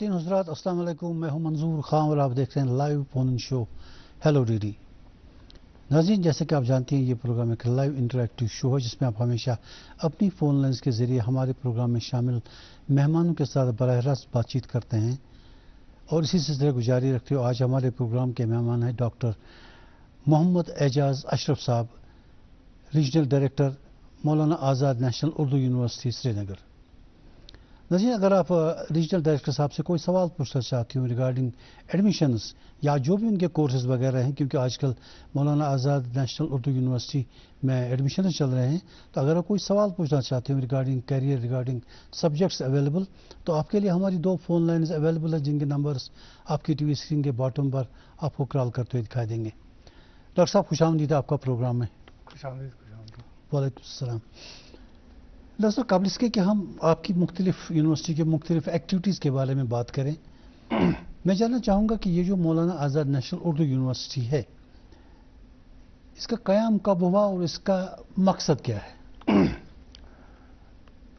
ख़वातीन हज़रात अस्सलाम वालेकुम, मैं हूं मंजूर खान और आप देख रहे हैं live phone in show hello DD. नाज़रीन, जैसे कि आप जानते हैं ये प्रोग्राम एक लाइव इंटरैक्टिव शो है जिसमें आप हमेशा अपनी फ़ोन लाइन्स के ज़रिए हमारे प्रोग्राम में शामिल मेहमानों के साथ बराह रास्त बातचीत करते हैं और इसी सिलसिले को जारी रखते हुए आज हमारे प्रोग्राम के मेहमान हैं डॉक्टर मोहम्मद एजाज अशरफ साहब, रीजनल डायरेक्टर मौलाना आज़ाद नेशनल उर्दू यूनिवर्सिटी श्रीनगर। नाज़रीन, अगर आप रीजनल डायरेक्टर साहब से कोई सवाल पूछना चाहती हूँ रिगार्डिंग एडमिशन्स या जो भी उनके कोर्सेज वगैरह हैं, क्योंकि आजकल मौलाना आज़ाद नेशनल उर्दू यूनिवर्सिटी में एडमिशन चल रहे हैं, तो अगर आप कोई सवाल पूछना चाहते हूँ regarding career, regarding subjects available, तो आपके लिए हमारी 2 फ़ोन लाइन्स अवेलेबल हैं जिनके नंबर्स आपकी टीवी स्क्रीन के बॉटम पर आपको कॉल करते हुए दिखाई देंगे। डॉक्टर साहब, खुशामदीद आपका प्रोग्राम में। खुशामदीद। वालेकुम सलाम। दोस्तों, काबिल इसके कि हम आपकी मुख्तलिफ यूनिवर्सिटी के मुख्तलिफ एक्टिविटीज़ के बारे में बात करें, मैं जानना चाहूँगा कि ये जो मौलाना आज़ाद नेशनल उर्दू यूनिवर्सिटी है, इसका क़याम कब हुआ और इसका मकसद क्या है?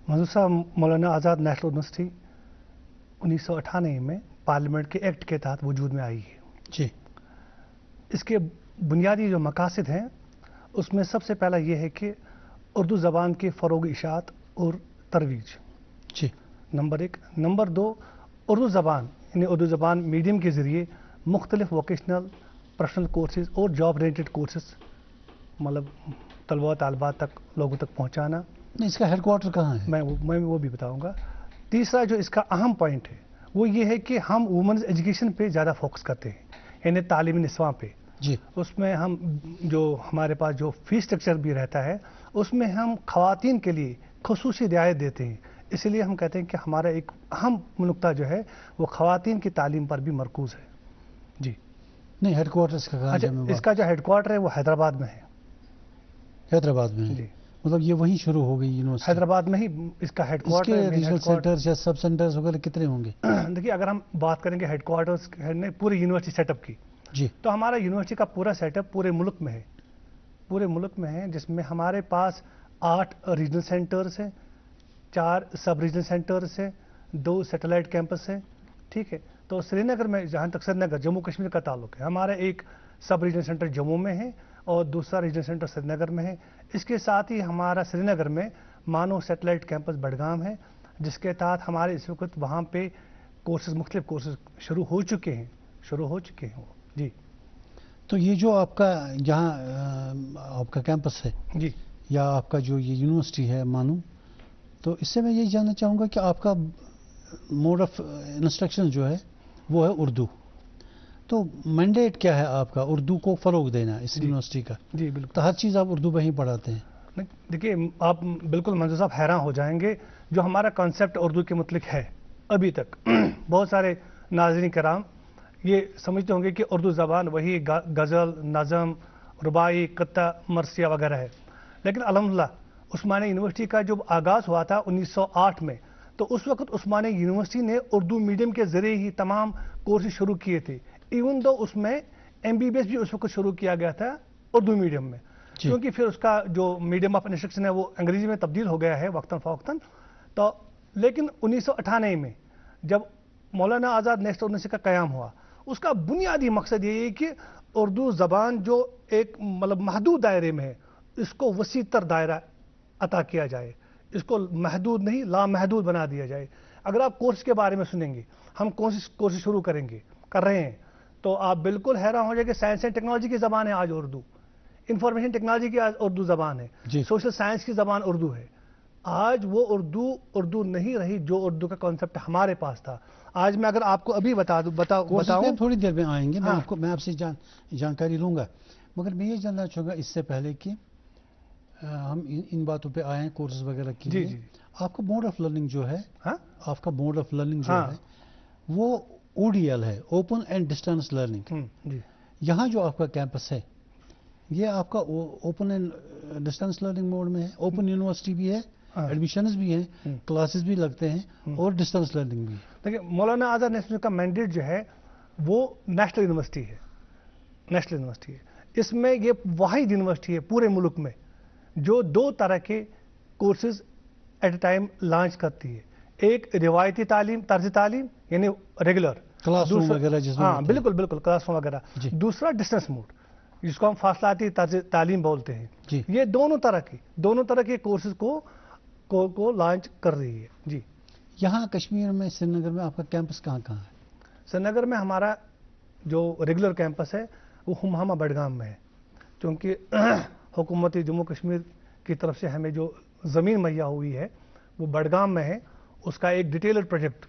मंजूर साहब, मौलाना आज़ाद नेशनल यूनिवर्सिटी 1998 में पार्लियामेंट के एक्ट के तहत वजूद में आई है जी। इसके बुनियादी जो मकासद हैं उसमें सबसे पहला ये है कि उर्दू ज़बान के फ़रोग़ इशाअत और तरवीज जी, नंबर 1। नंबर 2, उर्दू ज़बान यानी उर्दू ज़बान मीडियम के ज़रिए मुख्तलिफ वोकेशनल प्रोफेशनल कोर्सेज और जॉब रिलेटेड कोर्सेज मतलब तलबा तालबात तक लोगों तक पहुँचाना। नहीं, इसका हेडक्वार्टर कहाँ है? मैं वो भी बताऊँगा। तीसरा जो इसका अहम पॉइंट है वो ये है कि हम वुमेन्स एजुकेशन पे ज़्यादा फोकस करते हैं, यानी तालीमी निस्वां पे जी। उसमें हम जो हमारे पास जो फीस स्ट्रक्चर भी रहता है उसमें हम ख़वातीन के लिए ख़ुसूसी रियायत देते हैं। इसलिए हम कहते हैं कि हमारा एक अहम नुक्ता जो है वो ख़वातीन की तालीम पर भी मरकूज़ है जी। नहीं, हेडक्वार्टर इसका कहाँ है? अच्छा, इसका जो हेडक्वार्टर है वो हैदराबाद में है। हैदराबाद में है जी, मतलब ये वहीं शुरू हो गई यूनिवर्सिटी? हैदराबाद में ही इसका हेडक्वार्टर है। रीजनल सेंटर्स या सब सेंटर्स वगैरह कितने होंगे? देखिए, अगर हम बात करेंगे हेडक्वार्टर्स पूरी यूनिवर्सिटी सेटअप की जी, तो हमारा यूनिवर्सिटी का पूरा सेटअप पूरे मुल्क में है, पूरे मुल्क में है, जिसमें हमारे पास 8 रीजनल सेंटर्स हैं, 4 सब रीजनल सेंटर्स हैं, 2 सैटेलाइट कैंपस हैं। ठीक है, तो श्रीनगर में, जहाँ तक श्रीनगर जम्मू कश्मीर का ताल्लुक है, हमारा एक सब रीजनल सेंटर जम्मू में है और दूसरा रीजनल सेंटर श्रीनगर में है। इसके साथ ही हमारा श्रीनगर में मानो सैटेलाइट कैंपस बडगाम है, जिसके तहत हमारे इस वक्त वहाँ पे कोर्सेज मुख्तलिफ कोर्सेज शुरू हो चुके हैं जी। तो ये जो आपका जहाँ आपका कैंपस है जी या आपका जो ये यूनिवर्सिटी है मानू, तो इससे मैं यही जानना चाहूँगा कि आपका मोड ऑफ इंस्ट्रक्शन जो है वो है उर्दू, तो मैंडेट क्या है आपका उर्दू को फ़रोग़ देना इस यूनिवर्सिटी का? जी बिल्कुल। तो हर चीज़ आप उर्दू में ही पढ़ाते हैं? देखिए, आप बिल्कुल मंजूर साहब हैरान हो जाएंगे जो हमारा कॉन्सेप्ट उर्दू के मुतलिक है अभी तक। बहुत सारे नाज़रीन कराम ये समझते होंगे कि उर्दू ज़बान वही गज़ल, नज़म, रुबाई, कत्ता, मरसिया वगैरह है, लेकिन अल्हम्दुलिल्लाह उस्मानिया यूनिवर्सिटी का जब आगाज़ हुआ था 1908 में, तो उस वक्त उस्मानिया यूनिवर्सिटी ने उर्दू मीडियम के ज़रिए ही तमाम कोर्सेज शुरू किए थे। इवन दो उसमें MBBS भी उस वक्त शुरू किया गया था उर्दू मीडियम में, क्योंकि फिर उसका जो मीडियम ऑफ इंस्ट्रक्शन है वो अंग्रेजी में तब्दील हो गया है वक्तन फ़वक्तन। तो लेकिन 1998 में जब मौलाना आज़ाद नेशनल यूनिवर्सिटी का क़याम हुआ, उसका बुनियादी मकसद ये है कि उर्दू ज़बान जो एक मतलब महदूद दायरे में है, इसको वसी तर दायरा अता किया जाए, इसको महदूद नहीं लामहदूद बना दिया जाए। अगर आप कोर्स के बारे में सुनेंगे, हम कौन सी कोर्स शुरू कर रहे हैं, तो आप बिल्कुल हैरान हो जाएंगे। साइंस एंड टेक्नोलॉजी की ज़बान है आज उर्दू, इंफॉर्मेशन टेक्नोलॉजी की आज उर्दू ज़बान है, सोशल साइंस की ज़बान उर्दू है। आज वो उर्दू नहीं रही जो उर्दू का कॉन्सेप्ट हमारे पास था। आज मैं अगर आपको अभी बताऊं थोड़ी देर में आएंगे। हाँ। मैं आपसे जानकारी लूँगा, मगर मैं ये जानना चाहूँगा इससे पहले कि हम इन बातों पे आए हैं कोर्सेज वगैरह के लिए। आपका मोड ऑफ लर्निंग जो है, आपका मोड ऑफ लर्निंग जो है वो ODL है, ओपन एंड डिस्टेंस लर्निंग। यहाँ जो आपका कैंपस है ये आपका open and distance learning mode में है, ओपन यूनिवर्सिटी भी है, एडमिशन्स भी हैं, क्लासेस भी लगते हैं और डिस्टेंस लर्निंग भी है। देखिए, मौलाना आज़ाद नेशनल का मैंडेट जो है वो नेशनल यूनिवर्सिटी है, इसमें ये वाहिद यूनिवर्सिटी है पूरे मुल्क में जो 2 तरह के कोर्सेज एट ए टाइम लॉन्च करती है। एक रिवायती तालीम, तर्ज तालीम यानी रेगुलर क्लासरूम वगैरह जिसमें हाँ होता है। बिल्कुल बिल्कुल क्लासरूम वगैरह। जी। दूसरा डिस्टेंस मोड जिसको हम फासलाती तर्ज तालीम बोलते हैं। जी। ये दोनों तरह के कोर्सेज को लॉन्च कर रही है। जी। यहाँ कश्मीर में, श्रीनगर में आपका कैंपस कहाँ कहाँ है? श्रीनगर में हमारा जो रेगुलर कैंपस है वो हमहामा बडगाम में है, क्योंकि हुकूमत जम्मू कश्मीर की तरफ से हमें जो ज़मीन मुहैया हुई है वो बडगाम में है। उसका एक डिटेल्ड प्रोजेक्ट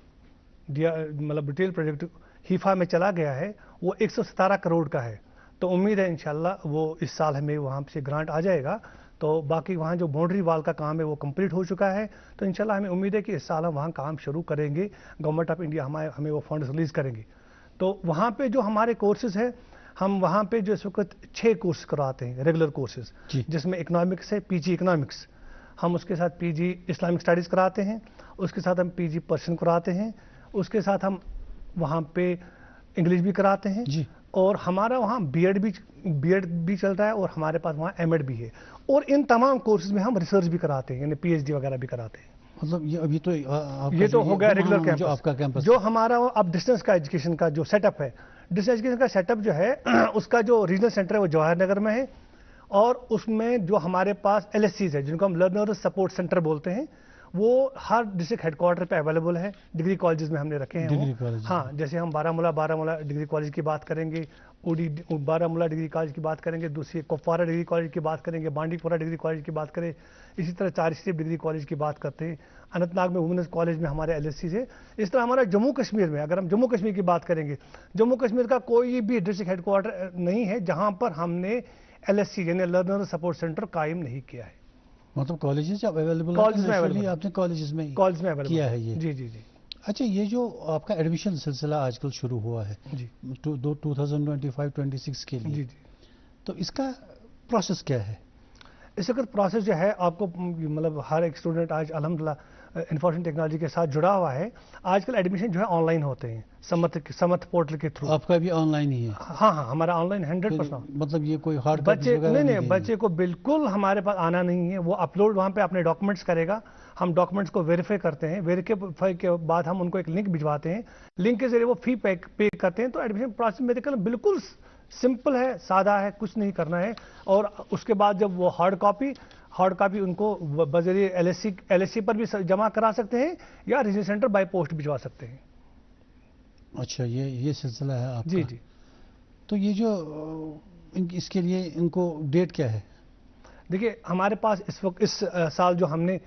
डिटेल प्रोजेक्ट हीफा में चला गया है, वो 117 करोड़ का है। तो उम्मीद है इंशाल्लाह वो इस साल हमें वहाँ से ग्रांट आ जाएगा। तो बाकी वहाँ जो बाउंड्री वाल का काम है वो कंप्लीट हो चुका है। तो इंशाल्लाह हमें उम्मीद है कि इस साल हम वहाँ काम शुरू करेंगे। गवर्नमेंट ऑफ इंडिया हमें वो फंड्स रिलीज करेंगे। तो वहाँ पे जो हमारे कोर्सेज है, हम वहाँ पे जो इस वक्त 6 कोर्स कराते हैं रेगुलर कोर्सेज, जिसमें इकोनॉमिक्स है, पीजी इकोनॉमिक्स, हम उसके साथ पीजी इस्लामिक स्टडीज़ कराते हैं, उसके साथ हम पीजी पर्शियन कराते हैं, उसके साथ हम वहाँ पे इंग्लिश भी कराते हैं जी। और हमारा वहाँ बीएड भी चल रहा है और हमारे पास वहाँ एमएड भी है। और इन तमाम कोर्सेज में हम रिसर्च भी कराते हैं, यानी पीएचडी वगैरह भी कराते हैं। मतलब ये अभी तो ये तो हो गया रेगुलर कैंपस। जो आपका कैंपस जो हमारा अब डिस्टेंस का एजुकेशन का जो सेटअप है, डिस्टेंस एजुकेशन का सेटअप जो है उसका जो रीजनल सेंटर है वो जवाहर नगर में है। और उसमें जो हमारे पास एलएससीज है जिनको हम लर्नर सपोर्ट सेंटर बोलते हैं, वो हर डिस्ट्रिक्ट हेडक्वार्टर पे अवेलेबल है। डिग्री कॉलेजेस में हमने रखे हैं डिग्री वो। कॉलेज। हाँ, जैसे हम बारामूला डिग्री कॉलेज की बात करेंगे, उडी बारामूला डिग्री कॉलेज की बात करेंगे, दूसरी कुपवारा डिग्री कॉलेज की बात करेंगे, बांडीपुरा डिग्री कॉलेज की बात करें, इसी तरह चारिशरीफ डिग्री कॉलेज की बात करते हैं, अनंतनाग में वुमेन्स कॉलेज में हमारे एलएससीज है। इस तरह हमारा जम्मू कश्मीर में, अगर हम जम्मू कश्मीर की बात करेंगे, जम्मू कश्मीर का कोई भी डिस्ट्रिक्ट हेडक्वार्टर नहीं है जहाँ पर हमने एलएससी यानी लर्नर सपोर्ट सेंटर कायम नहीं किया है। मतलब कॉलेजेस अवेलेबल, कॉलेज में अवेलेबल, आपने कॉलेजेस में अवेलेबल किया है ये? जी जी जी। अच्छा, ये जो आपका एडमिशन सिलसिला आजकल शुरू हुआ है जी 2025-26 के लिए, जी जी, तो इसका प्रोसेस क्या है? इस वक्त प्रोसेस जो है आपको मतलब हर एक स्टूडेंट आज अल्हम्दुलिल्लाह इंफॉर्मेशन टेक्नोलॉजी के साथ जुड़ा हुआ है। आजकल एडमिशन जो है ऑनलाइन होते हैं समर्थ पोर्टल के थ्रू। आपका भी ऑनलाइन ही है? हाँ हाँ, हमारा ऑनलाइन 100%। मतलब ये कोई हार्ड बच्चे नहीं, बच्चे को बिल्कुल हमारे पास आना नहीं है। वो अपलोड वहाँ पे अपने डॉक्यूमेंट्स करेगा, हम डॉक्यूमेंट्स को वेरीफाई करते हैं, वेरीफाई के बाद हम उनको एक लिंक भिजवाते हैं, लिंक के जरिए वो फी पे करते हैं। तो एडमिशन प्रोसेस मेरे ख्याल में बिल्कुल सिंपल है, सादा है, कुछ नहीं करना है। और उसके बाद जब वो हार्ड कॉपी उनको बजरिए एलएससी पर भी जमा करा सकते हैं या रीजनल सेंटर बाय पोस्ट भिजवा सकते हैं। अच्छा, ये सिलसिला है आपका? जी जी। तो ये जो इसके लिए इनको डेट क्या है? देखिए, हमारे पास इस वक्त इस साल जो हमने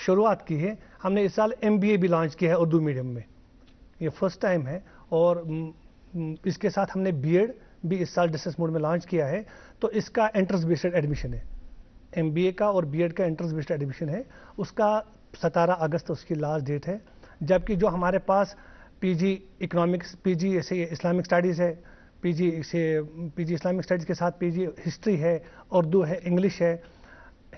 शुरुआत की है, हमने इस साल एमबीए भी लॉन्च किया है उर्दू मीडियम में, ये फर्स्ट टाइम है। और इसके साथ हमने बीएड भी इस साल डिस्टेंस मोड में लॉन्च किया है। तो इसका एंट्रेंस बेस्ड एडमिशन है, एमबीए का और बीएड का एंट्रेंस बेस्ड एडमिशन है। उसका 17 अगस्त उसकी लास्ट डेट है। जबकि जो हमारे पास पीजी इकोनॉमिक्स, पीजी ऐसे इस्लामिक स्टडीज़ है, पीजी इस्लामिक स्टडीज़ के साथ पीजी हिस्ट्री है, उर्दू है, इंग्लिश है,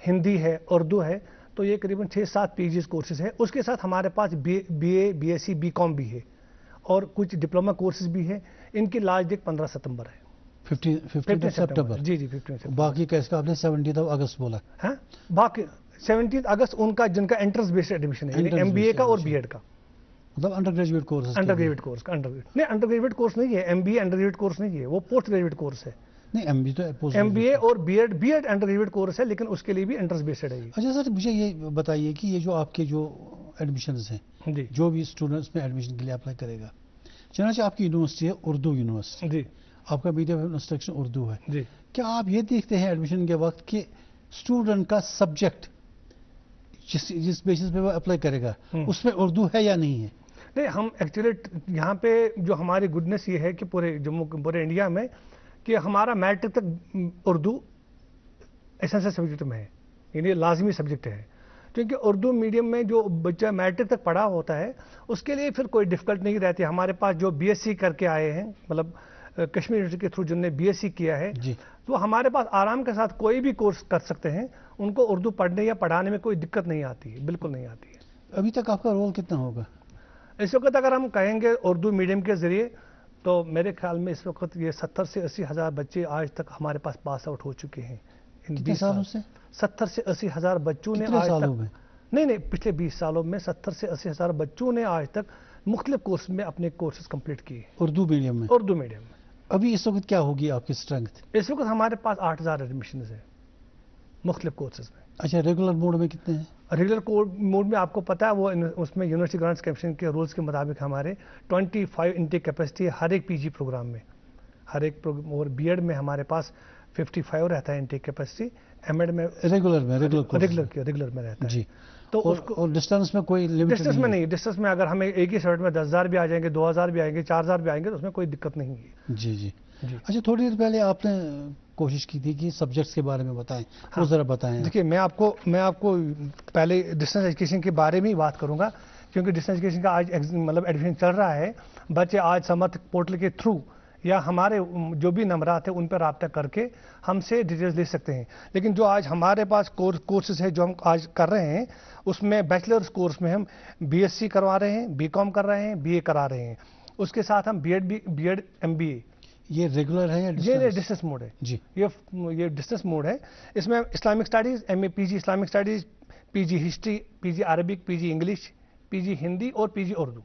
हिंदी है, उर्दू है। तो ये करीबन 6-7 पीजी कोर्सेज है। उसके साथ हमारे पास बीए, बीएससी, बीकॉम भी है और कुछ डिप्लोमा कोर्सेज भी है। इनकी लास्ट डेट 15 सितंबर है। 15 सितंबर? जी जी, 15 सितंबर। बाकी का इसका आपने 17 अगस्त बोला? हाँ, बाकी 17 अगस्त उनका जिनका एंट्रेंस बेस्ड एडमिशन है, एमबीए का और बीएड का। मतलब under graduate course? Under graduate course का नहीं, अंडर ग्रेजुएट कोर्स नहीं है, एमबीए अंडर ग्रेजुएट कोर्स नहीं है, वो पोस्ट ग्रेजुएट कोर्स है। नहीं, एमबीए और बीएड अंडर ग्रेजुएट कोर्स है, लेकिन उसके लिए भी एंट्रेंस बेस्ड है। अच्छा सर, मुझे ये बताइए कि ये जो आपके जो एडमिशन्स हैं, जी, जो भी स्टूडेंट्स में एडमिशन के लिए अप्लाई करेगा, चनाचे आपकी यूनिवर्सिटी है उर्दू यूनिवर्सिटी जी, आपका मीडियम ऑफ इंस्ट्रक्शन उर्दू है जी, क्या आप ये देखते हैं एडमिशन के वक्त कि स्टूडेंट का सब्जेक्ट जिस बेसिस पे वो अप्लाई करेगा उसमें उर्दू है या नहीं है? नहीं, हम एक्चुअली यहाँ पे जो हमारी गुडनेस ये है कि पूरे इंडिया में कि हमारा मैट्रिक तक उर्दू एसेंशियल सब्जेक्ट में है, यानी लाजमी सब्जेक्ट है। क्योंकि उर्दू मीडियम में जो बच्चा मैट्रिक तक पढ़ा होता है उसके लिए फिर कोई डिफिकल्ट नहीं रहती। हमारे पास जो बीएससी करके आए हैं, मतलब कश्मीर यूनिवर्सिटी के थ्रू जिनने बीएससी किया है, तो हमारे पास आराम के साथ कोई भी कोर्स कर सकते हैं। उनको उर्दू पढ़ने या पढ़ाने में कोई दिक्कत नहीं आती है, बिल्कुल नहीं आती है। अभी तक आपका रोल कितना होगा इस वक्त? अगर हम कहेंगे उर्दू मीडियम के जरिए, तो मेरे ख्याल में इस वक्त ये 70 से 80 हज़ार बच्चे आज तक हमारे पास पास आउट हो चुके हैं इन 20 सालों से। 70 से 80 हज़ार बच्चों ने आज तक नहीं, पिछले 20 सालों में 70 से 80 हज़ार बच्चों ने आज तक मुख्तलिफ कोर्स में अपने कोर्सेज कंप्लीट किए, उर्दू मीडियम में। उर्दू मीडियम में। अभी इस वक्त क्या होगी आपकी स्ट्रेंथ? इस वक्त हमारे पास 8000 एडमिशन है मुख्तलिफ कोर्सेज में। अच्छा, रेगुलर मोड में कितने हैं? रेगुलर मोड में आपको पता है वो उसमें यूनिवर्सिटी ग्रांट्स कमीशन के रूल्स के मुताबिक हमारे 25 इंटेक कैपेसिटी है हर एक पीजी प्रोग्राम में, हर एक और बीएड में हमारे पास 55 रहता है इंटेक कैपेसिटी, एमएड में रेगुलर में रहता है जी। तो और डिस्टेंस में कोई लिमिट? डिस्टेंस में नहीं, डिस्टेंस में अगर हमें एक ही सब्जेक्ट में 10,000 भी आ जाएंगे, 2,000 भी आएंगे, 4,000 भी आएंगे तो उसमें कोई दिक्कत नहीं है। जी। अच्छा, थोड़ी देर पहले आपने कोशिश की थी कि सब्जेक्ट्स के बारे में बताएं, वो जरा बताएं। देखिए, मैं आपको पहले डिस्टेंस एजुकेशन के बारे में ही बात करूंगा, क्योंकि डिस्टेंस एजुकेशन का आज मतलब एडमिशन चल रहा है। बच्चे आज समर्थ पोर्टल के थ्रू या हमारे जो भी नंबरात है उन पर रब्ता करके हमसे डिटेल्स ले सकते हैं। लेकिन जो आज हमारे पास कोर्सेज है जो हम आज कर रहे हैं, उसमें बैचलर्स कोर्स में हम बीएससी करवा रहे हैं, बीकॉम कर रहे हैं, बीए करा रहे हैं, उसके साथ हम बीएड एमबीए। ये रेगुलर है या ये डिस्टेंस मोड है जी? ये डिस्टेंस मोड है। इसमें Islamic studies, MA PG Islamic studies, PG history, PG Arabic, PG English, PG Hindi और पीजी उर्दू।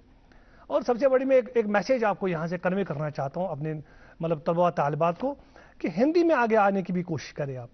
और सबसे बड़ी मैं एक मैसेज आपको यहाँ से कन्वे करना चाहता हूँ अपने मतलब तलबा तालिबात को, कि हिंदी में आगे आने की भी कोशिश करें आप,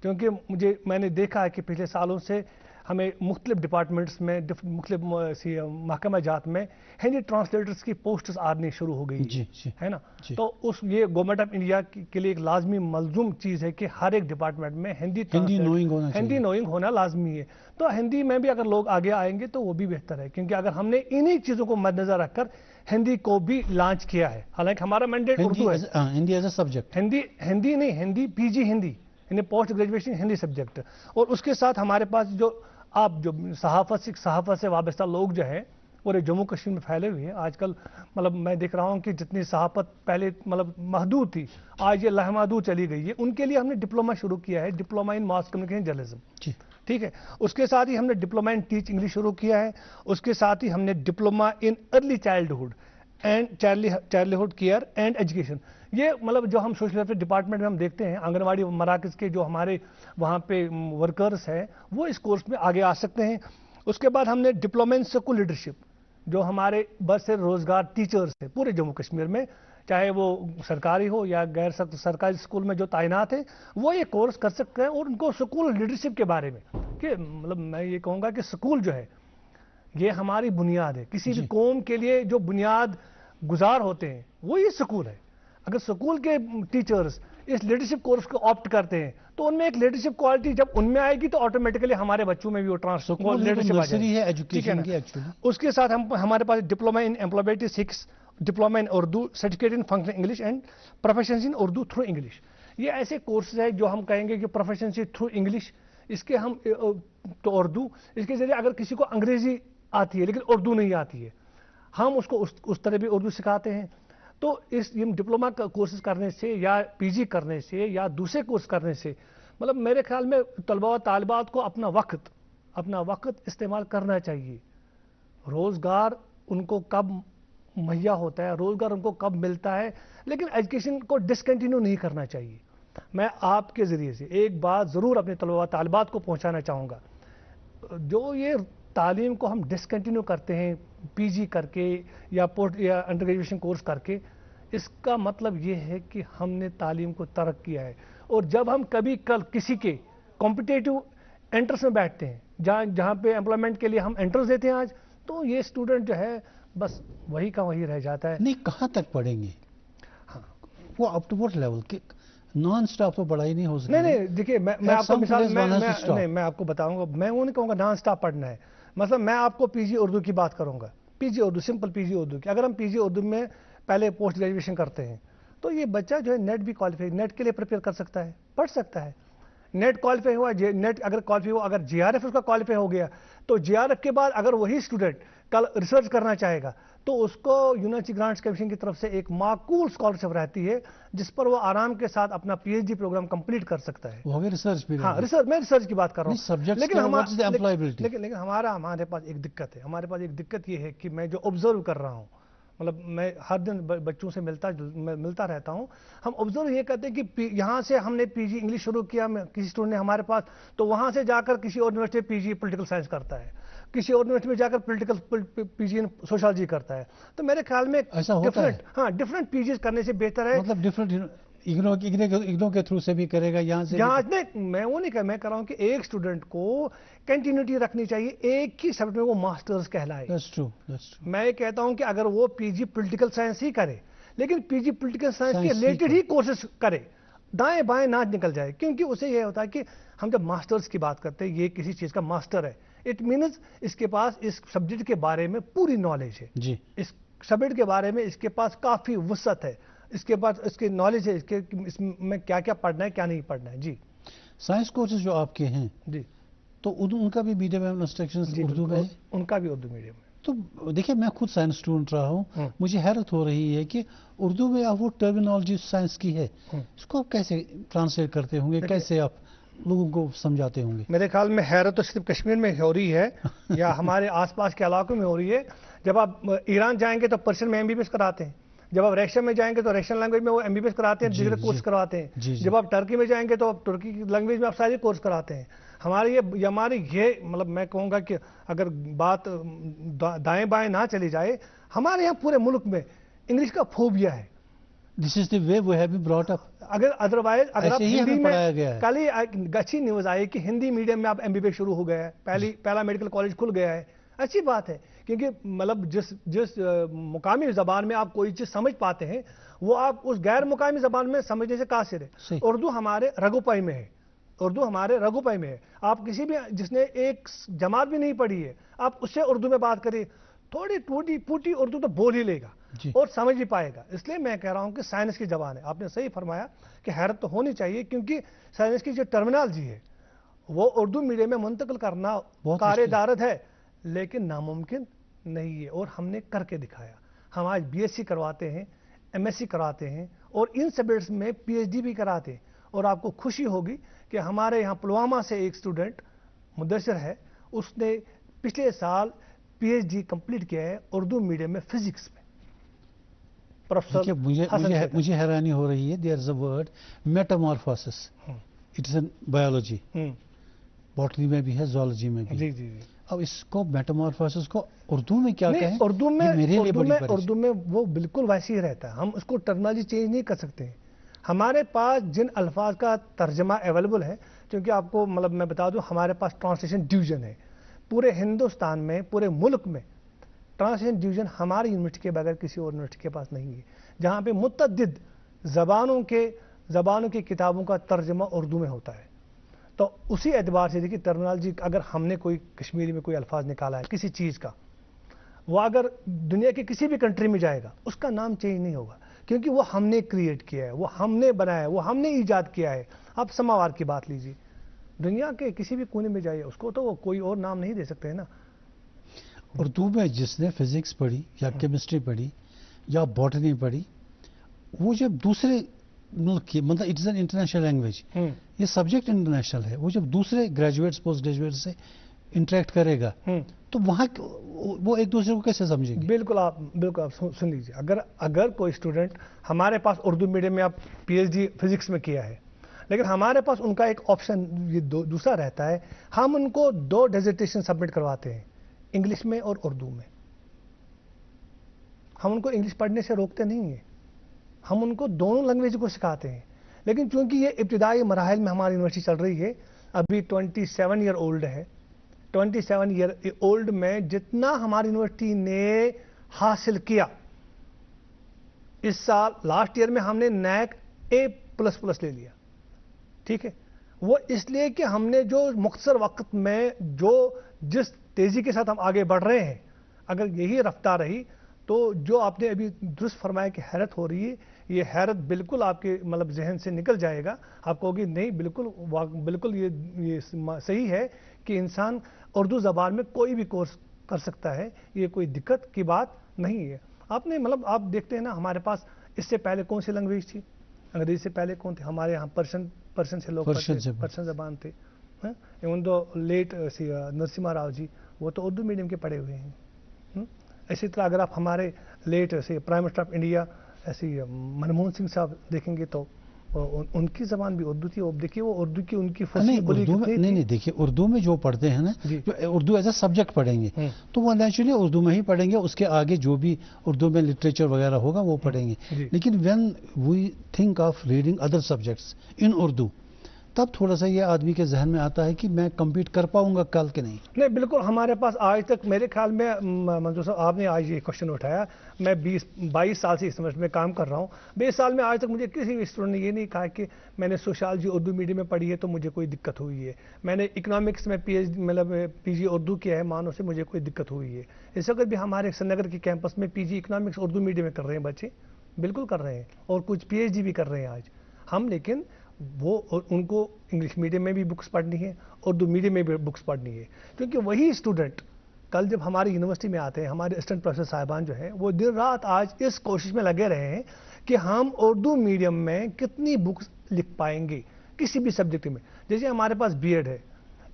क्योंकि मैंने देखा है कि पिछले सालों से हमें मुख्तलिफ डिपार्टमेंट्स में मुख्तलिफ महकमा जात में हिंदी ट्रांसलेटर्स की पोस्ट्स आनी शुरू हो गई जी, है ना। तो ये गवर्नमेंट ऑफ इंडिया के लिए एक लाजमी मलजूम चीज़ है कि हर एक डिपार्टमेंट में हिंदी नोइंग होना लाजमी है। तो हिंदी में भी अगर लोग आगे आएंगे तो वो भी बेहतर है, क्योंकि अगर हमने इन्हीं चीज़ों को मद्देनजर रखकर हिंदी को भी लॉन्च किया है, हालांकि हमारा मैंडेट उर्दू है, Hindi as a subject, Hindi नहीं, हिंदी पीजी हिंदी यानी पोस्ट ग्रेजुएशन हिंदी सब्जेक्ट। और उसके साथ हमारे पास जो सहाफत से वाबस्ता लोग जो है पूरे जम्मू कश्मीर में फैले हुए हैं आजकल। मतलब मैं देख रहा हूं कि जितनी सहाफत पहले मतलब महदूद थी, आज ये लामहदूद चली गई है। उनके लिए हमने डिप्लोमा शुरू किया है, diploma in mass communication journalism, ठीक है। उसके साथ ही हमने डिप्लोमा इन टीच इंग्लिश शुरू किया है। उसके साथ ही हमने diploma in early childhood and childhood care and education. ये मतलब जो हम सोशल वेलफेयर डिपार्टमेंट में हम देखते हैं, आंगनवाड़ी मराकज के जो हमारे वहाँ पे वर्कर्स हैं वो इस कोर्स में आगे आ सकते हैं। उसके बाद हमने डिप्लोमा इन स्कूल लीडरशिप, जो हमारे बस से रोजगार टीचर्स हैं पूरे जम्मू कश्मीर में, चाहे वो सरकारी हो या गैर सरकारी स्कूल में जो तैनात है, वो ये कोर्स कर सकते हैं। और उनको स्कूल लीडरशिप के बारे में कि मतलब मैं ये कहूँगा कि स्कूल जो है ये हमारी बुनियाद है, किसी भी कौम के लिए जो बुनियाद गुजार होते हैं वो ये स्कूल है। अगर स्कूल के टीचर्स इस लीडरशिप कोर्स को ऑप्ट करते हैं तो उनमें एक लीडरशिप क्वालिटी जब उनमें आएगी तो ऑटोमेटिकली हमारे बच्चों में भी वो लीडरशिप आ जाएगी। उसके साथ हमारे पास diploma in employability 6, diploma in Urdu, certificate in functional English and proficiency in Urdu through English. ये ऐसे कोर्सेज है जो हम कहेंगे कि प्रोफिशिएंसी थ्रू इंग्लिश, इसके हम तो उर्दू, इसके जरिए अगर किसी को अंग्रेजी आती है लेकिन उर्दू नहीं आती है, हम उसको उस तरह भी उर्दू सिखाते हैं। तो इस डिप्लोमा कोर्सेज करने से या पीजी करने से या दूसरे कोर्स करने से मतलब मेरे ख्याल में तलबा व तालिबात को अपना वक्त इस्तेमाल करना चाहिए। रोज़गार उनको कब मुहैया होता है, रोज़गार उनको कब मिलता है, लेकिन एजुकेशन को डिसकंटिन्यू नहीं करना चाहिए। मैं आपके ज़रिए से एक बात ज़रूर अपने तलबा व तालिबात को पहुँचाना चाहूँगा, जो ये तालीम को हम डिसकंटिन्यू करते हैं पीजी करके या अंडर ग्रेजुएशन कोर्स करके, इसका मतलब ये है कि हमने तालीम को तर्क किया है। और जब हम कभी कल किसी के कॉम्पिटेटिव एंट्रेंस में बैठते हैं, जहाँ पे एम्प्लॉयमेंट के लिए हम एंट्रेंस देते हैं आज, तो ये स्टूडेंट जो है बस वही का वही रह जाता है। नहीं, कहाँ तक पढ़ेंगे? हाँ, वो अप टू व्हाट लेवल के नॉन स्टॉप तो पढ़ाई नहीं हो सकती। नहीं देखिए, मैं आपको मिसाल मैं आपको बताऊंगा, मैं वो नहीं कहूँगा नॉन स्टॉप पढ़ना है। मतलब मैं आपको पीजी उर्दू की बात करूंगा, PG Urdu, simple PG Urdu की। अगर हम पीजी उर्दू में पहले पोस्ट ग्रेजुएशन करते हैं तो ये बच्चा जो है नेट भी क्वालिफाई, नेट के लिए प्रिपेयर कर सकता है, पढ़ सकता है। नेट क्वालिफाई हुआ, नेट अगर क्वालिफाई हुआ, अगर जीआरएफ उसका क्वालिफाई हो गया तो जीआरएफ के बाद अगर वही स्टूडेंट कल रिसर्च करना चाहेगा तो उसको यूनिवर्सिटी ग्रांट्स कमीशन की तरफ से एक माकूल स्कॉलरशिप रहती है जिस पर वो आराम के साथ अपना पीएचडी प्रोग्राम कंप्लीट कर सकता है। वो रिसर्च भी, हाँ रिसर्च, मैं रिसर्च की बात कर रहा हूँ। लेकिन हमारे हमारे पास एक दिक्कत है, हमारे पास एक दिक्कत ये है कि मैं जो ऑब्जर्व कर रहा हूँ مطلب میں ہر دن بچوں سے ملتا رہتا ہوں. ہم آبزرو یہ کرتے ہیں کہ یہاں سے ہم نے پی جی انگلش شروع کیا کسی اسٹوڈنٹ نے ہمارے پاس, تو وہاں سے جا کر کسی اور یونیورسٹی میں پی جی پولیٹیکل سائنس کرتا ہے, کسی اور یونیورسٹی میں جا کر پولیٹیکل پی جی سوشالوجی کرتا ہے. تو میرے خیال میں ڈفرینٹ پی جیز کرنے سے بہتر ہے. مطلب ڈفرینٹ اگنو کے تھرو سے بھی کرے گا یہاں سے. میں وہ نہیں میں کہہ رہا ہوں کہ ایک اسٹوڈنٹ کو کنٹینیوٹی رکھنی چاہیے, ایک ہی سبجیکٹ میں وہ ماسٹرز کہلائے. میں یہ کہتا ہوں کہ اگر وہ پی جی پولیٹیکل سائنس ہی کرے, لیکن پی جی پولیٹیکل سائنس کے ریلیٹڈ ہی کورسز کرے, دائیں بائیں نہ نکل جائے, کیونکہ اسے یہ ہوتا ہے کہ ہم جب ماسٹرز کی بات کرتے ہیں, یہ کسی چیز کا ماسٹر ہے, اٹ مینز اس کے پاس اس سبجیکٹ کے بارے میں پوری نالج ہے, اس سبجیکٹ کے بارے میں اس کے پاس کافی وسعت ہے, اس کے پاس اس کی نالج ہے, اس میں کیا کیا پڑھنا ہے کیا نہیں پڑھنا ہے. جی سائنس کورسز جو آپ کے ہیں, جی تو ان کا بھی میڈیم انسٹرکشنز اردو میں ہے؟ ان کا بھی اردو میڈیم ہے. تو دیکھیں میں خود سائنس اسٹوڈنٹ رہا ہوں, مجھے حیرت ہو رہی ہے کہ اردو میں آپ وہ ٹرمینالوجی سائنس کی ہے, اس کو آپ کیسے ٹرانسلیٹ کرتے ہوں گے, کیسے آپ لوگوں کو سمجھاتے ہوں گے؟ میرے خیال میں حیرت تو صرف کشمیر میں ہو رہی ہے یا ہمارے آس پاس کے علاقوں میں ہو رہی ہے. جب آپ ایران جائیں گے تو پرشین میں MBBS کراتے ہیں, جب آپ رشیا میں جائیں گے تو رشین لینگویج میں وہ MBBS کراتے ہیں, دیگر کورس کرواتے ہیں, جب آپ ٹرکی میں جائیں گے تو ترکی لینگویج میں آپ سارے کورس کراتے ہیں. ہماری یہ مطلب میں کہوں گا کہ اگر بات دائیں بائیں نہ چلی جائے, ہمارے یہاں پورے ملک میں انگلش کا فوبیا ہے. This is the way we have been brought up. اگر ادروائز اگر آپ ہندی میں, گیا کل ہی اچھی نیوز آئی کہ ہندی میڈیم میں آپ MBBS شروع ہو گیا ہے, پہلا میڈیکل کالج کھل گیا ہے. اچھی بات ہے, کیونکہ مطلب جس مقامی زبان میں آپ کوئی چیز سمجھ پاتے ہیں وہ آپ اس غیر مقامی زبان میں سمجھنے سے قاصر ہے. اردو ہمارے رگوپائی میں ہے, اردو ہمارے رگوپائی میں ہے. آپ کسی بھی جس نے ایک جماعت بھی نہیں پڑھی ہے, آپ اس سے اردو میں بات کریں, تھوڑی ٹوٹی پھوٹی اردو تو بول ہی لے گا اور سمجھ بھی پائے گا. اس لیے میں کہہ رہا ہوں کہ سائنس کی زبان ہے. آپ نے صحیح فرمایا کہ حیرت تو ہونی چاہیے, کیونکہ سائنس کی جو ٹرمینالوجی ہے وہ اردو میڈیم میں منتقل کرنا کار دارد ہے, لیکن ناممکن نہیں ہے, اور ہم نے کر کے دکھایا. ہم آج BSc کرواتے ہیں, MSc کراتے ہیں, اور ان سبجیکٹس میں PhD بھی کراتے ہیں. اور آپ کو خوشی ہوگی کہ ہمارے یہاں پلوامہ سے ایک اسٹوڈنٹ مدثر ہے, اس نے پچھلے سال PhD کمپلیٹ کیا ہے اردو میڈیم میں فزکس میں. مجھے حیرانی ہو رہی ہے, there is a word metamorphosis, it is in biology, botany میں بھی ہے, زوالوجی میں بھی. جی جی جی. اب اس کو میٹامورفوسس کو اردو میں کیا کہیں؟ اردو میں وہ بالکل ویسے ہی رہتا ہے, ہم اس کو ٹرمینالوجی چینج نہیں کر سکتے. ہمارے پاس جن الفاظ کا ترجمہ اویلیبل ہے, کیونکہ آپ کو مطلب میں بتا دوں ہمارے پاس ٹرانسلیشن ڈویژن ہے پورے ہندوستان میں, پورے ملک میں. ٹرانسلیشن ڈویژن ہماری یونیورسٹی کے بغیر کسی اور یونیورسٹی کے پاس نہیں ہے, جہاں پہ متعدد زبانوں کی کتابوں کا ترجمہ اردو میں ہوتا ہے. تو اسی اعتبار سے دیکھیے ٹرمینالوجی, اگر ہم نے کوئی کشمیری میں کوئی الفاظ نکالا ہے کسی چیز کا, وہ اگر دنیا کے کسی بھی کنٹری میں جائے گا اس کا نام چینج نہیں ہوگا, کیونکہ وہ ہم نے کریٹ کیا ہے, وہ ہم نے بنایا ہے, وہ ہم نے ایجاد کیا ہے. آپ سماوار کی بات لیجیے, دنیا کے کسی بھی کونے میں جائیے, اس کو تو وہ کوئی اور نام نہیں دے سکتے ہیں نا. اردو میں جس نے فزکس پڑھی یا کیمسٹری پڑھی یا باٹنی پڑھی, وہ جب دوسرے ملک کی, مطلب it is an international language, یہ سبجیکٹ انٹرنیشنل ہے, وہ جب دوسرے گریجویٹس پوسٹ گریجویٹس سے انٹریکٹ کرے گا تو وہاں وہ ایک دوسرے کو کیسے سمجھیں گے؟ بالکل آپ سن لیجیے, اگر کوئی اسٹوڈنٹ ہمارے پاس اردو میڈیم میں آپ PhD فزکس میں کیا ہے, لیکن ہمارے پاس ان کا ایک آپشن یہ دوسرا رہتا ہے, ہم ان کو 2 ڈیزرٹیشن سبمٹ کرواتے ہیں, انگلش میں اور اردو میں. ہم ان کو انگلش پڑھنے سے روکتے نہیں ہیں, ہم ان کو دونوں لینگویج کو سکھاتے ہیں. لیکن چونکہ یہ ابتدائی مراحل میں ہماری یونیورسٹی چل رہی ہے, ابھی 27 ایئر اولڈ ہے, 27 ایئر اولڈ میں جتنا ہماری یونیورسٹی نے حاصل کیا, اس سال لاسٹ ایئر میں ہم نے نیک A++ لے لیا. ٹھیک ہے, وہ اس لیے کہ ہم نے جو مختصر وقت میں جس تیزی کے ساتھ ہم آگے بڑھ رہے ہیں, اگر یہی رفتار رہی تو جو آپ نے ابھی درست فرمایا کہ حیرت ہو رہی ہے, یہ حیرت بالکل آپ کے مطلب ذہن سے نکل جائے گا. آپ کہو گے نہیں بالکل یہ صحیح ہے کہ انسان اردو زبان میں کوئی بھی کورس کر سکتا ہے, یہ کوئی دقت کی بات نہیں ہے. آپ نے مطلب آپ دیکھتے ہیں نا, ہمارے پاس اس سے پہلے کون سی لینگویج تھی, انگریزی سے پہلے کون تھے ہمارے یہاں؟ پرشین سے لوگ پرشین زبان تھے. Even the late Narasimha Rao ji, وہ تو اردو میڈیم کے پڑھے ہوئے ہیں. اسی طرح اگر آپ ہمارے लेट ऐसे प्राइम मिनिस्टर ऑफ इंडिया ऐसे मनमोहन सिंह साहब देखेंगे तो उनकी जबान भी उर्दू थी। अब देखिए वो उर्दू की उनकी नहीं, उर्दू में नहीं, देखिए उर्दू में जो पढ़ते हैं ना, जो उर्दू एज अ सब्जेक्ट पढ़ेंगे तो वो नेचुरली उर्दू में ही पढ़ेंगे, उसके आगे जो भी उर्दू में लिटरेचर वगैरह होगा वो पढ़ेंगे। लेकिन when we think of reading other subjects in Urdu, तब थोड़ा सा ये आदमी के जहन में आता है कि मैं कम्पीट कर पाऊंगा कल के नहीं। नहीं, बिल्कुल हमारे पास आज तक मेरे ख्याल में मंजूर साहब आपने आज ये क्वेश्चन उठाया, मैं 22 साल से इस समझ में काम कर रहा हूँ। 20 साल में आज तक मुझे किसी भी स्टूडेंट ने ये नहीं कहा कि मैंने सोशियोलॉजी उर्दू मीडियम में पढ़ी है तो मुझे कोई दिक्कत हुई है, मैंने इकोनॉमिक्स में PhD मतलब PG उर्दू किया है मानो से मुझे कोई दिक्कत हुई है। इस वक्त भी हमारे श्रीनगर के कैंपस में PG इकोनॉमिक्स उर्दू मीडियम में कर रहे हैं बच्चे, बिल्कुल कर रहे हैं, और कुछ PhD भी कर रहे हैं आज हम। लेकिन वो उनको इंग्लिश मीडियम में भी बुक्स पढ़नी है, उर्दू मीडियम में भी बुक्स पढ़नी है, क्योंकि वही स्टूडेंट कल जब हमारी यूनिवर्सिटी में आते हैं, हमारे असिस्टेंट प्रोफेसर साहिबान जो हैं वो दिन रात आज इस कोशिश में लगे रहे हैं कि हम उर्दू मीडियम में कितनी बुक्स लिख पाएंगे किसी भी सब्जेक्ट में। जैसे हमारे पास बीएड है,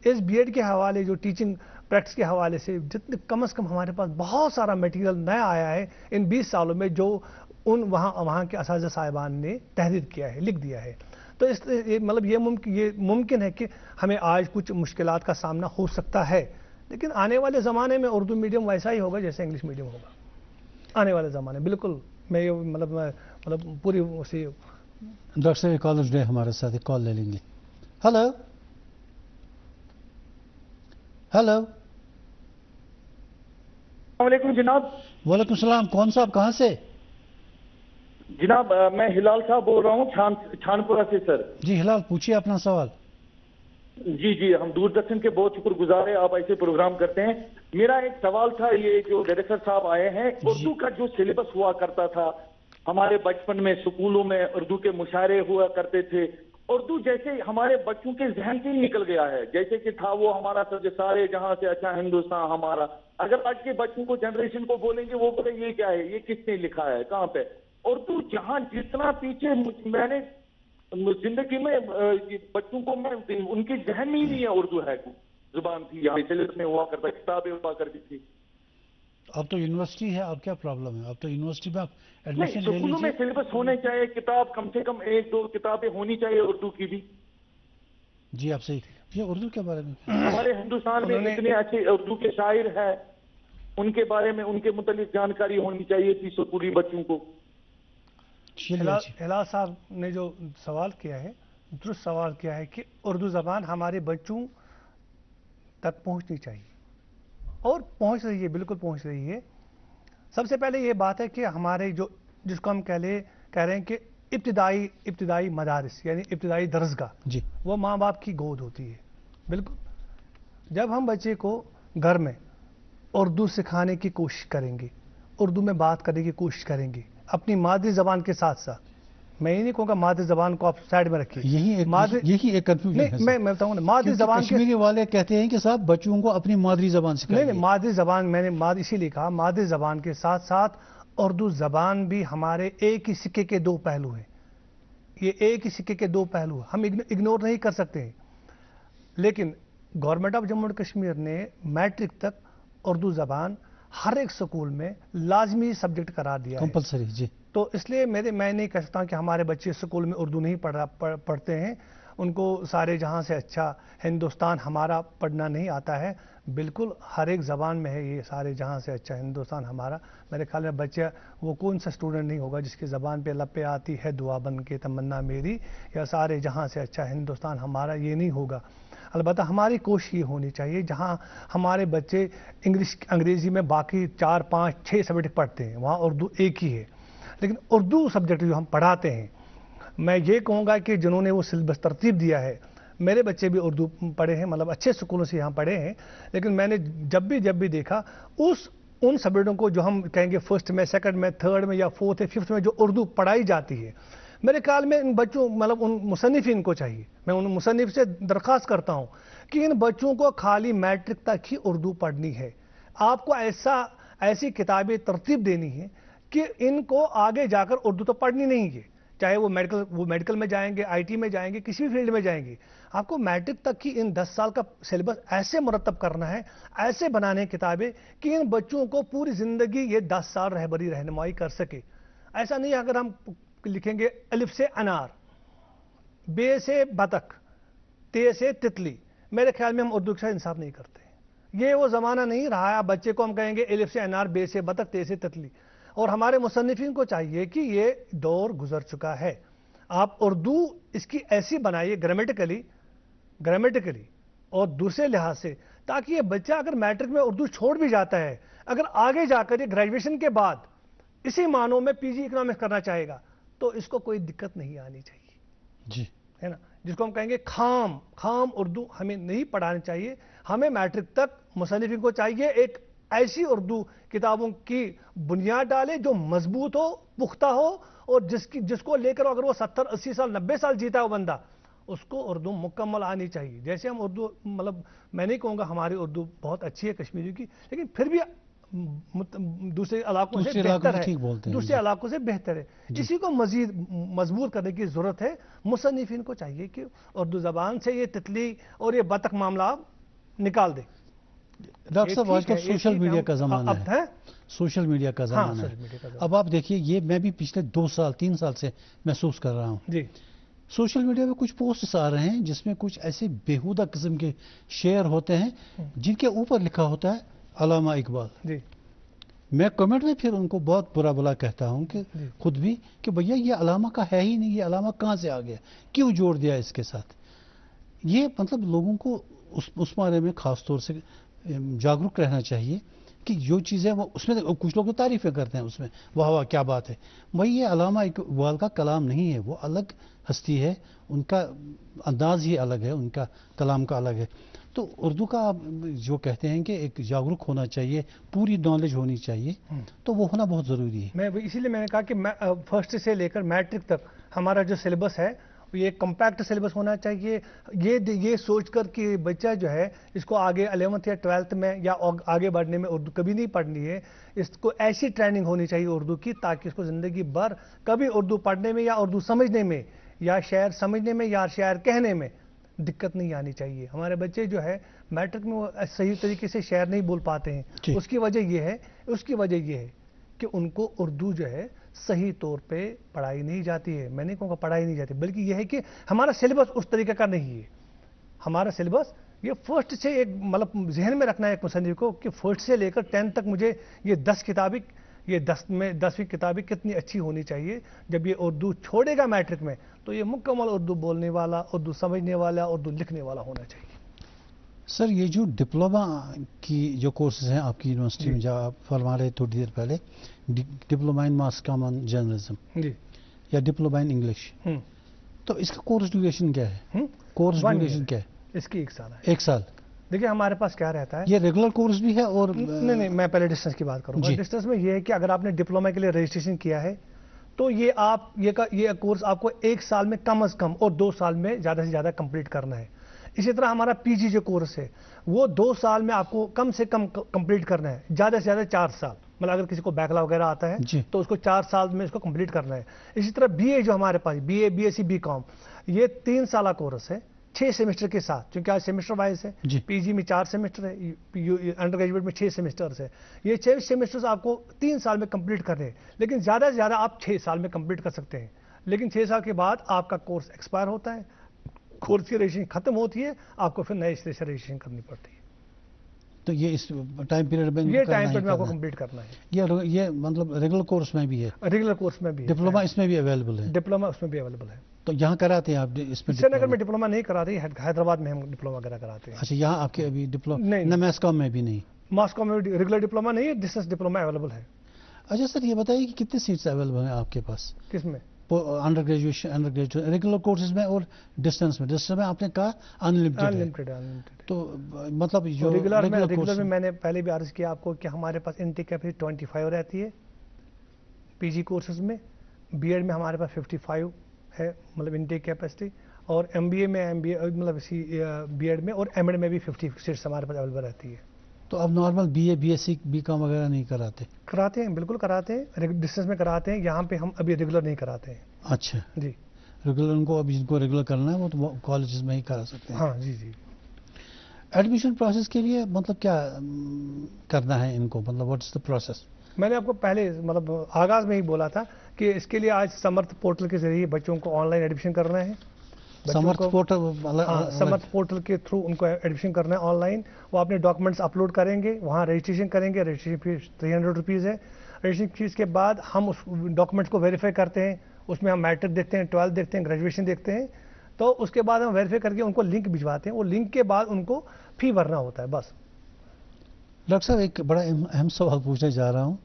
इस बीएड के हवाले जो टीचिंग प्रैक्टिस के हवाले से जितने कम से कम हमारे पास बहुत सारा मटेरियल नया आया है इन 20 सालों में, जो उन वहाँ के असातिज़ा साहिबान ने तहरीर किया है, लिख दिया है। तो इस मतलब ये मुमकिन है कि हमें आज कुछ मुश्किलात का सामना हो सकता है, लेकिन आने वाले ज़माने में उर्दू मीडियम वैसा ही होगा जैसे इंग्लिश मीडियम होगा आने वाले ज़माने। बिल्कुल मैं ये मतलब पूरी उसी। डॉक्टर साहब कॉलेज डे हमारे साथ एक कॉल ले लेंगे। हेलो हेलो, वालेकुम जनाब। वालेकुम सलाम, कौन साहब कहाँ से? जनाब मैं हिलाल साहब बोल रहा हूँ छानपुरा से सर। जी हिलाल, पूछिए अपना सवाल। जी जी, हम दूरदर्शन के बहुत शुक्रगुजार हैं, आप ऐसे प्रोग्राम करते हैं। मेरा एक सवाल था, ये जो डायरेक्टर साहब आए हैं, उर्दू का जो सिलेबस हुआ करता था हमारे बचपन में स्कूलों में उर्दू के मुशायरे हुआ करते थे, उर्दू जैसे हमारे बच्चों के जहन से ही निकल गया है, जैसे कि था वो हमारा सब सारे जहां से अच्छा हिंदुस्तान हमारा। अगर आज के बच्चों को जनरेशन को बोलेंगे वो बोले ये क्या है, ये किसने लिखा है, कहाँ पे। उर्दू जहां जितना पीछे मैंने जिंदगी में बच्चों को मैं उनके जहन में ही नहीं है उर्दू है जुबान थी, यहाँ सिलेबस में हुआ करता, किताबें हुआ करती थी। अब तो यूनिवर्सिटी है, अब क्या प्रॉब्लम है? अब तो यूनिवर्सिटी में आप एडमिशन ले लीजिए। स्कूलों में सिलेबस होने चाहिए, किताब कम से कम 1-2 किताबें होनी चाहिए उर्दू की भी। जी आप सही। ये उर्दू के बारे में हमारे हिंदुस्तान में इतने अच्छे उर्दू के शायर हैं, उनके बारे में उनके मुतालिक जानकारी होनी चाहिए थी स्कूली बच्चों को। हिलाल साहब ने जो सवाल किया है, दुरुस्त सवाल किया है कि उर्दू ज़बान हमारे बच्चों तक पहुंचनी चाहिए, और पहुंच रही है, बिल्कुल पहुंच रही है। सबसे पहले ये बात है कि हमारे जो जिसको हम कह रहे हैं कि इब्तिदाई मदारिस यानी इब्तिदाई दरसगाह जी, वो माँ बाप की गोद होती है। बिल्कुल जब हम बच्चे को घर में उर्दू सिखाने की कोशिश करेंगे, उर्दू में बात करने की कोशिश करेंगे अपनी मादरी ज़बान के साथ साथ, मैं ये नहीं कहूँगा मादरी ज़बान को आप साइड में रखिए, यही एक कंफ्यूजन है। मैं बताऊँ ना, मादरी ज़बान कश्मीरी वाले कहते हैं कि साहब बच्चों को अपनी मादरी ज़बान सिखाइए। नहीं, मादरी ज़बान मैंने इसीलिए कहा, मादरी ज़बान के साथ साथ उर्दू ज़बान भी हमारे एक ही सिक्के के दो पहलू हैं। ये एक ही सिक्के के दो पहलू हम इग्नोर नहीं कर सकते हैं। लेकिन government of Jammu and Kashmir ने मैट्रिक तक उर्दू ज़बान हर एक स्कूल में लाजमी सब्जेक्ट करार दिया है, कंपलसरी जी। तो इसलिए मैं नहीं कह सकता कि हमारे बच्चे स्कूल में उर्दू नहीं पढ़ते हैं, उनको सारे जहां से अच्छा हिंदुस्तान हमारा पढ़ना नहीं आता है। बिल्कुल हर एक ज़बान में है ये सारे जहां से अच्छा हिंदुस्तान हमारा। मेरे ख्याल में बच्चा वो कौन सा स्टूडेंट नहीं होगा जिसकी ज़बान पे लपे आती है दुआ बन के तमन्ना मेरी, या सारे जहां से अच्छा हिंदुस्तान हमारा, ये नहीं होगा। अलबत्ता हमारी कोशिश ये होनी चाहिए जहां हमारे बच्चे अंग्रेज़ी में बाकी 4, 5, 6 सब्जेक्ट पढ़ते हैं, वहाँ उर्दू एक ही है। लेकिन उर्दू सब्जेक्ट जो हम पढ़ाते हैं, मैं ये कहूँगा कि जिन्होंने वो सिलेबस तरतीब दिया है, मेरे बच्चे भी उर्दू पढ़े हैं, मतलब अच्छे स्कूलों से यहाँ पढ़े हैं, लेकिन मैंने जब भी देखा उन सब्जेक्टों को जो हम कहेंगे फर्स्ट में, सेकंड में, थर्ड में या फोर्थ या फिफ्थ में जो उर्दू पढ़ाई जाती है, मेरे ख्याल में इन बच्चों मतलब उन मुसन्निफिन को चाहिए, मैं उन मुसन्निफ से दरख्वास्त करता हूँ कि इन बच्चों को खाली मैट्रिक तक ही उर्दू पढ़नी है। आपको ऐसी किताबें तरतीब देनी है कि इनको आगे जाकर उर्दू तो पढ़नी नहीं है, چاہے وہ میڈیکل میں جائیں گے, آئی ٹی میں جائیں گے, کسی بھی فیلڈ میں جائیں گے, آپ کو میٹرک تک کی ان 10 سال کا سلیبس ایسے مرتب کرنا ہے, ایسے بنانے کتابیں کہ ان بچوں کو پوری زندگی یہ 10 سال رہنمائی کر سکے. ایسا نہیں اگر ہم لکھیں گے الف سے انار, بے سے بطخ, تے سے تتلی, میرے خیال میں ہم اردو کے ساتھ انصاف نہیں کرتے. یہ وہ زمانہ نہیں رہا ہے بچے کو ہم کہیں گے الف سے انار, بے سے بطخ, تے سے تتلی. اور ہمارے مصنفین کو چاہیے کہ یہ دور گزر چکا ہے. آپ اردو اس کی ایسی بنائیے گرامیٹیکلی اور دوسرے لحاظ سے, تاکہ یہ بچہ اگر میٹرک میں اردو چھوڑ بھی جاتا ہے, اگر آگے جا کر یہ گریجویشن کے بعد اسی معنوں میں پی جی اکنامکس کرنا چاہے گا تو اس کو کوئی دقت نہیں آنی چاہیے. جی ہے نا, جس کو ہم کہیں گے خام اردو ہمیں نہیں پڑھانی چاہیے. ہمیں میٹرک تک مصنفین کو چاہیے ایک ایسی اردو کتابوں کی بنیاد ڈالے جو مضبوط ہو, پختہ ہو, اور جس کو لے کر اگر وہ 70 80 سال 90 سال جیتا ہے وہ بندہ, اس کو اردو مکمل آنی چاہیے. جیسے ہم اردو, مطلب میں نہیں کہوں گا ہماری اردو بہت اچھی ہے کشمیری کی, لیکن پھر بھی دوسرے علاقوں سے بہتر ہے, دوسرے علاقوں سے بہتر ہے. اسی کو مزید مضبوط کرنے کی ضرورت ہے. مصنفین کو چاہیے کہ اردو زبان سے یہ تتلی اور یہ بطخ معاملہ آپ نکال دیں. ڈاکٹر صاحب آج کل سوشل میڈیا کا زمانہ ہے, سوشل میڈیا کا زمانہ ہے. اب آپ دیکھیے, یہ میں بھی پچھلے 2 سال 3 سال سے محسوس کر رہا ہوں. جی, سوشل میڈیا پہ کچھ پوسٹس آ رہے ہیں جس میں کچھ ایسے بیہودہ قسم کے شعر ہوتے ہیں جن کے اوپر لکھا ہوتا ہے علامہ اقبال. جی, میں کمنٹ میں پھر ان کو بہت برا کہتا ہوں کہ خود بھی کہ بھیا یہ علامہ کا ہے ہی نہیں, یہ علامہ کہاں سے آ گیا, کیوں جوڑ دیا اس کے ساتھ. یہ مطلب لوگوں کو اس بارے میں خاص طور سے جاگرک رہنا چاہیے کہ جو چیزیں وہ اس میں, کچھ لوگ تو تعریفیں کرتے ہیں اس میں, واہ کیا بات ہے. وہی یہ علامہ اقبال کا کلام نہیں ہے, وہ الگ ہستی ہے, ان کا انداز ہی الگ ہے, ان کا کلام کا الگ ہے. تو اردو کا آپ جو کہتے ہیں کہ ایک جاگرک ہونا چاہیے, پوری نالج ہونی چاہیے, تو وہ ہونا بہت ضروری ہے. اسی لیے میں نے کہا کہ فرسٹ سے لے کر میٹرک تک ہمارا جو سلیبس ہے یہ کمپیکٹ سلیبس ہونا چاہیے. یہ سوچ کر کہ بچہ جو ہے اس کو آگے 11th یا 12th میں یا آگے بڑھنے میں اردو کبھی نہیں پڑھنی ہے. اس کو ایسی ٹریننگ ہونی چاہیے اردو کی تاکہ اس کو زندگی بھر کبھی اردو پڑھنے میں یا اردو سمجھنے میں یا شعر سمجھنے میں یا شعر کہنے میں دقت نہیں آنی چاہیے. ہمارے بچے جو ہے میٹرک میں وہ صحیح طریقے سے شعر نہیں بول پاتے ہیں. اس کی وجہ یہ ہے کہ ان کو اردو جو ہے صحیح طور پہ پڑھائی نہیں جاتی ہے. میں نہیں کہوں گا پڑھائی نہیں جاتی, بلکہ یہ ہے کہ ہمارا سلیبس اس طریقے کا نہیں ہے. ہمارا سلیبس یہ فرسٹ سے ایک مطلب ذہن میں رکھنا ہے ایک مصنف کو کہ فرسٹ سے لے کر 10 تک مجھے یہ 10 کتابیں, یہ 10ویں کتابیں کتنی اچھی ہونی چاہیے. جب یہ اردو چھوڑے گا میٹرک میں تو یہ مکمل اردو بولنے والا, اردو سمجھنے والا, اردو لکھنے والا ہونا چاہیے. سر, یہ جو ڈپلوما کی جو کورسز ہیں آپ کی یونیورسٹی میں, جو آپ فرما رہے تھوڑی دیر پہلے, diploma in mass common journalism یا ڈپلوما ان انگلش, تو اس کا کورس ڈیوریشن کیا ہے؟ کورس ڈیوریشن کیا ہے اس کی؟ 1 سال ہے. 1 سال. دیکھیں ہمارے پاس کیا رہتا ہے, یہ ریگولر کورس بھی ہے اور نہیں, میں پہلے ڈسٹنس کی بات کروں گا. ڈسٹنس میں یہ ہے کہ اگر آپ نے ڈپلوما کے لیے رجسٹریشن کیا ہے تو یہ کورس آپ کو 1 سال میں کم از کم اور 2 سال میں زیادہ سے زیادہ کمپلیٹ کرنا ہے. اسی طرح ہمارا پی جی جو کورس ہے وہ 2 سال میں آپ کو کم سے کم کمپلیٹ کرنا ہے, زیادہ سے زیادہ 4 سال. مطلب اگر کسی کو بیکلا وغیرہ آتا ہے تو اس کو 4 سال میں اس کو کمپلیٹ کرنا ہے. اسی طرح بی اے جو ہمارے پاس B A, B S C, B com, یہ 3 سالہ کورس ہے 6 سیمسٹر کے ساتھ, چونکہ آج سیمسٹر وائز ہے. پی جی میں 4 سیمسٹر ہے, انڈر گریجویٹ میں 6 سیمسٹرز ہے. یہ 6 سیمسٹرز آپ کو 3 سال میں کمپلیٹ کرنے ہیں, لیکن زیادہ سے زیادہ آپ 6 سال میں کمپلیٹ کر سکتے ہیں. لیکن 6 سال کے بعد آپ کا کورس ایکسپائر ہوتا ہے, کورس کی رجسٹریشن ختم ہوتی ہے, آپ کو پھر نئے سرے سے رجسٹریشن کرنی پڑتی ہے. تو یہ اس ٹائم پیریڈ میں آپ کو کمپلیٹ کرنا ہے. یہ مطلب ریگولر کورس میں بھی ہے, ریگولر کورس میں بھی, ڈپلوما اس میں بھی اویلیبل ہے. ڈپلوما اس میں بھی اویلیبل ہے. تو یہاں کراتے ہیں آپ اس میں؟ سری نگر میں ڈپلوما نہیں کراتے, حیدرآباد میں ہم ڈپلوما وغیرہ کراتے ہیں. اچھا, یہاں آپ کے ابھی ڈپلوما نہیں, نہ میسکام میں بھی نہیں؟ ماسکو میں ریگولر ڈپلوما نہیں ہے, ڈسٹنس ڈپلوما اویلیبل ہے. اچھا سر, یہ بتائیے کہ کتنے سیٹس اویلیبل ہیں آپ کے پاس؟ کس میں؟ انڈر گریجویٹ ریگولر کورسز میں اور ڈسٹنس میں آپ نے کہا انلمیٹڈ. تو مطلب جو ریگولر میں میں نے پہلے بھی عرض کیا آپ کو کہ ہمارے پاس انٹیک کیپیسٹی 25 رہتی ہے پی جی کورسز میں. بی ایڈ میں ہمارے پاس 55 ہے مطلب انٹیک کیپیسٹی, اور ایم بی اے میں مطلب بی ایڈ میں اور ایم ایڈ میں بھی 50 سیٹس ہمارے پاس اویلیبل رہتی ہے. تو اب normal B A, B S C, B com وغیرہ نہیں کراتے؟ کراتے ہیں, بالکل کراتے ہیں, ڈسٹنس میں کراتے ہیں. یہاں پہ ہم ابھی ریگولر نہیں کراتے ہیں. اچھا جی ریگولر ان کو ابھی جن کو ریگولر کرنا ہے وہ تو کالجز میں ہی کرا سکتے ہیں. ہاں جی جی. ایڈمیشن پروسیس کے لیے مطلب کیا کرنا ہے ان کو, مطلب واٹ از دا پروسیس؟ میں نے آپ کو پہلے مطلب آغاز میں ہی بولا تھا کہ اس کے لیے آج سمرتھ پورٹل کے ذریعے بچوں کو آن لائن ایڈمیشن کرنا ہے. سمرتھ پورٹل, سمرتھ پورٹل کے تھرو ان کو ایڈمیشن کرنا ہے آن لائن. وہ اپنے ڈاکومنٹس اپلوڈ کریں گے, وہاں رجسٹریشن کریں گے. رجسٹریشن فیس 300 روپیز ہے. رجسٹریشن فیس کے بعد ہم اس ڈاکومنٹس کو ویریفائی کرتے ہیں. اس میں ہم میٹرک دیکھتے ہیں, 12 دیکھتے ہیں, گریجویشن دیکھتے ہیں. تو اس کے بعد ہم ویریفائی کر کے ان کو لنک بھجواتے ہیں. وہ لنک کے بعد ان کو فی بھرنا ہوتا ہے بس. ڈاکٹر صاحب ایک بڑا اہم سوال پوچھنے جا رہا ہوں,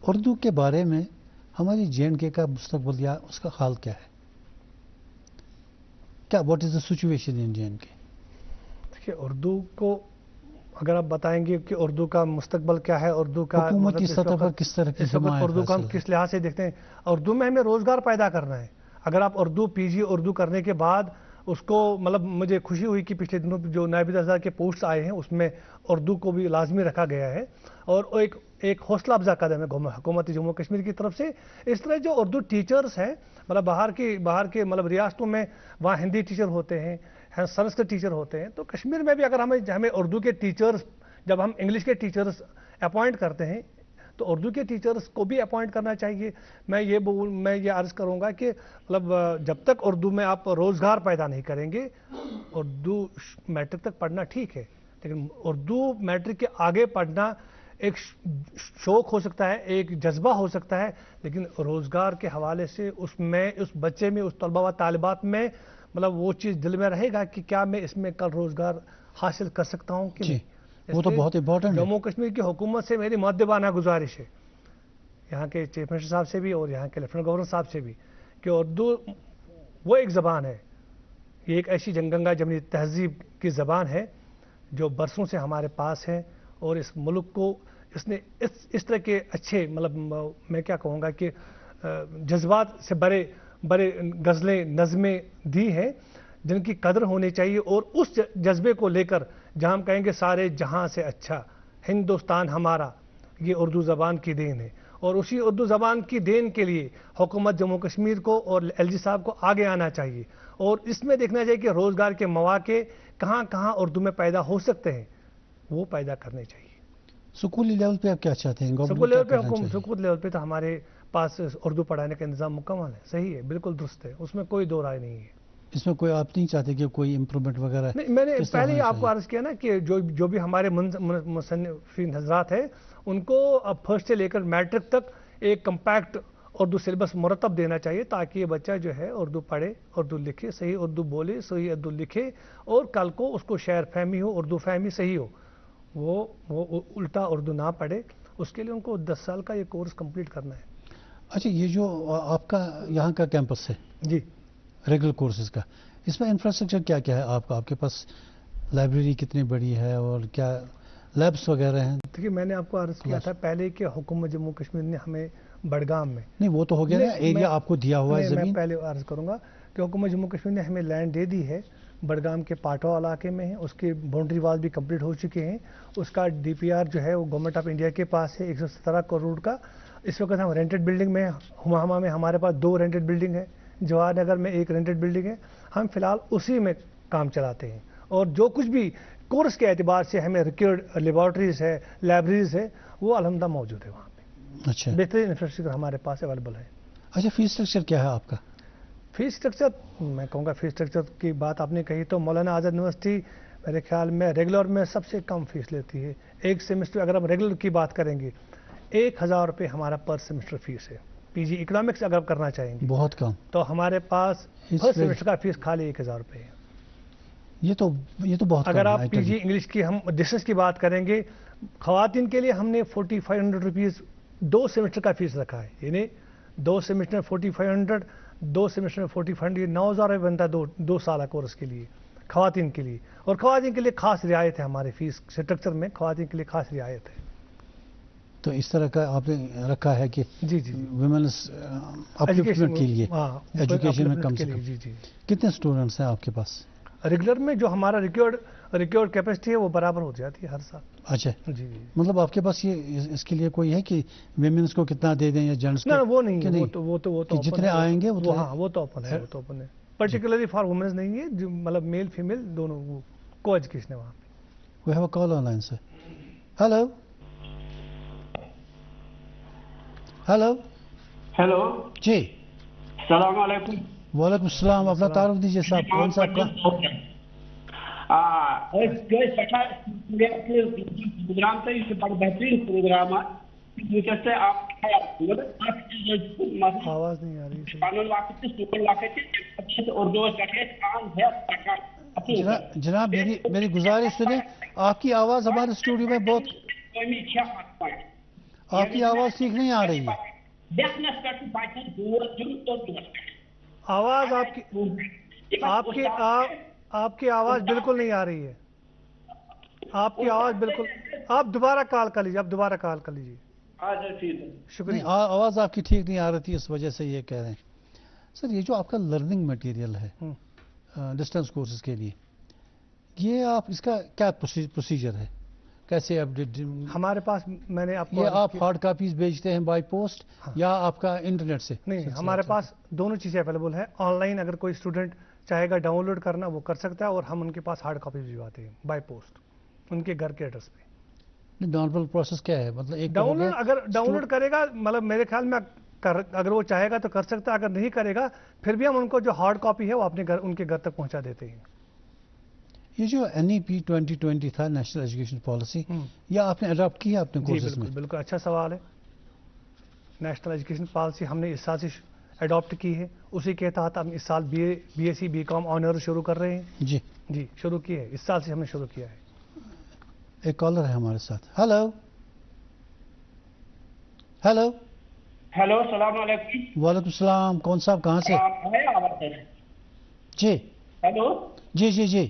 اردو کے بارے میں ہماری JNK کا مستقبل یا اس کا حال کیا ہے؟ کیا what is the situation in JNK؟ دیکھیے اردو کو اگر آپ بتائیں گے کہ اردو کا مستقبل کیا ہے, اردو کا حکومتی سطح پر کس طرح کی حمایت اردو کا ہم حاصل ہے؟ کس لحاظ سے دیکھتے ہیں؟ اردو میں ہمیں روزگار پیدا کرنا ہے. اگر آپ اردو PG اردو کرنے کے بعد اس کو مطلب مجھے خوشی ہوئی کہ پچھلے دنوں جو نائب دفتر کے پوسٹ آئے ہیں اس میں اردو کو بھی لازمی رکھا گیا ہے, اور ایک حوصلہ افزا قدم ہے حکومت جموں کشمیر کی طرف سے. اس طرح جو اردو ٹیچرز ہیں مطلب باہر کے مطلب ریاستوں میں وہاں ہندی ٹیچر ہوتے ہیں, سنسکرت ٹیچر ہوتے ہیں, تو کشمیر میں بھی اگر ہمیں اردو کے ٹیچرز, جب ہم انگلش کے ٹیچرز اپوائنٹ کرتے ہیں تو اردو کے ٹیچرز کو بھی اپوائنٹ کرنا چاہیے. میں یہ عرض کروں گا کہ مطلب جب تک اردو میں آپ روزگار پیدا نہیں کریں گے, اردو میٹرک تک پڑھنا ٹھیک ہے, لیکن اردو میٹرک کے آگے پڑھنا ایک شوق ہو سکتا ہے, ایک جذبہ ہو سکتا ہے, لیکن روزگار کے حوالے سے اس بچے میں, اس طلبہ و طالبات میں مطلب وہ چیز دل میں رہے گا کہ کیا میں اس میں کل روزگار حاصل کر سکتا ہوں کہ نہیں. وہ تو بہت امپورٹنٹ ہے. جموں کشمیر کی حکومت سے میری مؤدبانہ گزارش ہے, یہاں کے چیف منسٹر صاحب سے بھی اور یہاں کے لیفٹیننٹ گورنر صاحب سے بھی, کہ اردو وہ ایک زبان ہے, یہ ایک ایسی جنگنگا جمنی تہذیب کی زبان ہے جو برسوں سے ہمارے پاس ہے, اور اس ملک کو اس نے اس طرح کے اچھے مطلب میں کیا کہوں گا کہ جذبات سے بڑے غزلیں نظمیں دی ہیں جن کی قدر ہونی چاہیے. اور اس جذبے کو لے کر جہاں ہم کہیں گے سارے جہاں سے اچھا ہندوستان ہمارا, یہ اردو زبان کی دین ہے. اور اسی اردو زبان کی دین کے لیے حکومت جموں کشمیر کو اور LG صاحب کو آگے آنا چاہیے, اور اس میں دیکھنا چاہیے کہ روزگار کے مواقع کہاں کہاں اردو میں پیدا ہو سکتے ہیں, وہ پیدا کرنے چاہیے. سکولی لیول پہ آپ کیا چاہتے ہیں؟ سکول لیول پہ تو ہمارے پاس اردو پڑھانے کا انتظام مکمل ہے, صحیح ہے, بالکل درست ہے, اس میں کوئی دو رائے نہیں ہے. اس میں کوئی آپ نہیں چاہتے کہ کوئی امپرومنٹ وغیرہ؟ نہیں, میں نے پہلے ہی آپ کو عرض کیا نا کہ جو بھی ہمارے مصنفین حضرات ہیں ان کو اب فرسٹ سے لے کر میٹرک تک ایک کمپیکٹ اردو سلیبس مرتب دینا چاہیے, تاکہ یہ بچہ جو ہے اردو پڑھے, اردو لکھے, صحیح اردو بولے, صحیح اردو لکھے, اور کل کو اس کو شعر فہمی ہو, اردو فہمی صحیح ہو, وہ الٹا اردو نہ پڑھے. اس کے لیے ان کو 10 سال کا یہ کورس کمپلیٹ کرنا ہے. اچھا, یہ جو آپ کا یہاں کا کیمپس ہے جی ریگولر کورسز کا, اس میں انفراسٹرکچر کیا کیا ہے آپ کا؟ آپ کے پاس لائبریری کتنی بڑی ہے اور کیا لیبس وغیرہ ہیں؟ دیکھیے میں نے آپ کو عرض کیا تھا پہلے کہ حکومت جموں کشمیر نے ہمیں بڑگام میں, نہیں وہ تو ہو گیا نا, ایریا آپ کو دیا ہوا ہے زمین. میں پہلے عرض کروں گا کہ حکومت جموں کشمیر نے ہمیں لینڈ دے دی ہے, بڑگام کے پاٹوا علاقے میں ہے, اس کے باؤنڈری وال بھی کمپلیٹ ہو چکے ہیں. اس کا DPR جو ہے وہ گورنمنٹ آف انڈیا کے پاس ہے 117 کروڑ کا. اس وقت ہم رینٹڈ بلڈنگ میں, ہماہما میں ہمارے پاس 2 رینٹڈ بلڈنگ ہے, جواہر نگر میں 1 رینٹڈ بلڈنگ ہے. ہم فی الحال اسی میں کام چلاتے ہیں, اور جو کچھ بھی کورس کے اعتبار سے ہمیں ریکوائرڈ لیبارٹریز ہے, لائبریریز ہے, وہ الحمدہ موجود ہے وہاں پہ. اچھا, بہترین انفراسٹرکچر ہمارے پاس اویلیبل ہے. اچھا, فیس اسٹرکچر کیا ہے آپ کا؟ فیس اسٹرکچر میں کہوں گا, فیس اسٹرکچر کی بات آپ نے کہی تو مولانا آزاد یونیورسٹی میرے خیال میں ریگولر میں سب سے کم فیس لیتی ہے. ایک سیمسٹر اگر ہم ریگولر کی بات کریں گے 1000 روپے ہمارا پر سیمسٹر فیس ہے. PG اکنامکس اگر کرنا چاہیں گے بہت کم, تو ہمارے پاس فرسٹ سیمسٹر کا فیس خالی 1000 روپے ہے. یہ تو بہت اگر آپ PG انگلش کی ہم ڈسٹنس کی بات کریں گے, خواتین کے لیے ہم نے 4500 روپیز 2 سیمسٹر کا فیس رکھا ہے, یعنی 2 سیمسٹر 4500, 2 سیمسٹر 4500, یہ 9000 روپے بنتا ہے 2 سالہ کورس کے لیے خواتین کے لیے. اور خواتین کے لیے خاص رعایت ہے, ہمارے فیس اسٹرکچر میں خواتین کے لیے خاص رعایت ہے. تو اس طرح کا آپ نے رکھا ہے کہ جی ویمنس اپلفٹمنٹ کے لیے ایجوکیشن میں کم سے کم. جی. کتنے اسٹوڈنٹس ہیں آپ کے پاس؟ रेगुलर में जो हमारा रिक्योर्ड कैपेसिटी है वो बराबर हो जाती है हर साल। अच्छा, जी जी। मतलब आपके पास ये इसके लिए कोई है कि विमेंस को कितना दे दें या जेंट्स ना को? वो नहीं कि है, वो तो जितने आएंगे वो हाँ वो तो ओपन है, वो तो ओपन है, पर्टिकुलरली फॉर वुमेन्स नहीं है, जो मतलब मेल फीमेल दोनों वो को एजुकेशन है वहाँ पे। We have a call online, sir. Hello. Hello. Hello, जी, सलाम अलैकुम। वालेकुम सलाम। अपना तारुफ दीजिए साहब, कौन सा आपका? प्रोग्राम तो ये बड़ा बेहतरीन प्रोग्राम है। मुझे आप आवाज नहीं आ रही है। कानून वाक़ सुकून वाक़ और जो जनाब मेरी गुजारिश सुने, आपकी आवाज हमारे स्टूडियो में बहुत, आपकी आवाज ठीक नहीं आ रही है। आवाज आपकी आवाज बिल्कुल नहीं आ रही है, आपकी आवाज बिल्कुल। आप दोबारा कॉल कर लीजिए, शुक्रिया। आवाज आपकी ठीक नहीं आ रही थी, इस वजह से ये कह रहे हैं। सर, ये जो आपका लर्निंग मटेरियल है डिस्टेंस कोर्सेज के लिए, ये आप इसका क्या प्रोसीजर है, कैसे अपडेट? हमारे पास मैंने आपको ये आप हार्ड कॉपीज भेजते हैं बाय पोस्ट या आपका इंटरनेट से? नहीं, हमारे पास दोनों चीज़ें अवेलेबल है। ऑनलाइन अगर कोई स्टूडेंट चाहेगा डाउनलोड करना वो कर सकता है, और हम उनके पास हार्ड कॉपी भिजवाते हैं बाय पोस्ट उनके घर के एड्रेस पे। नॉर्मल प्रोसेस क्या है, मतलब एक डाउनलोड अगर डाउनलोड करेगा, मतलब मेरे ख्याल में अगर वो चाहेगा तो कर सकता है, अगर नहीं करेगा फिर भी हम उनको जो हार्ड कॉपी है वो अपने घर उनके घर तक पहुंचा देते हैं। ये जो NEP 2020 था, नेशनल एजुकेशन पॉलिसी, या आपने अडॉप्ट किया अपने कोर्सेज में? बिल्कुल अच्छा सवाल है। नेशनल एजुकेशन पॉलिसी हमने इस साल से अडॉप्ट की है, उसी के तहत हम इस साल BSc BCom ऑनर शुरू कर रहे हैं। जी शुरू की है, इस साल से हमने शुरू किया है। एक कॉलर है हमारे साथ। हेलो हेलो हेलो, सलाम अलैकुम। वालेकुम सलाम। कौन साहब, कहाँ से? जी हेलो जी जी जी,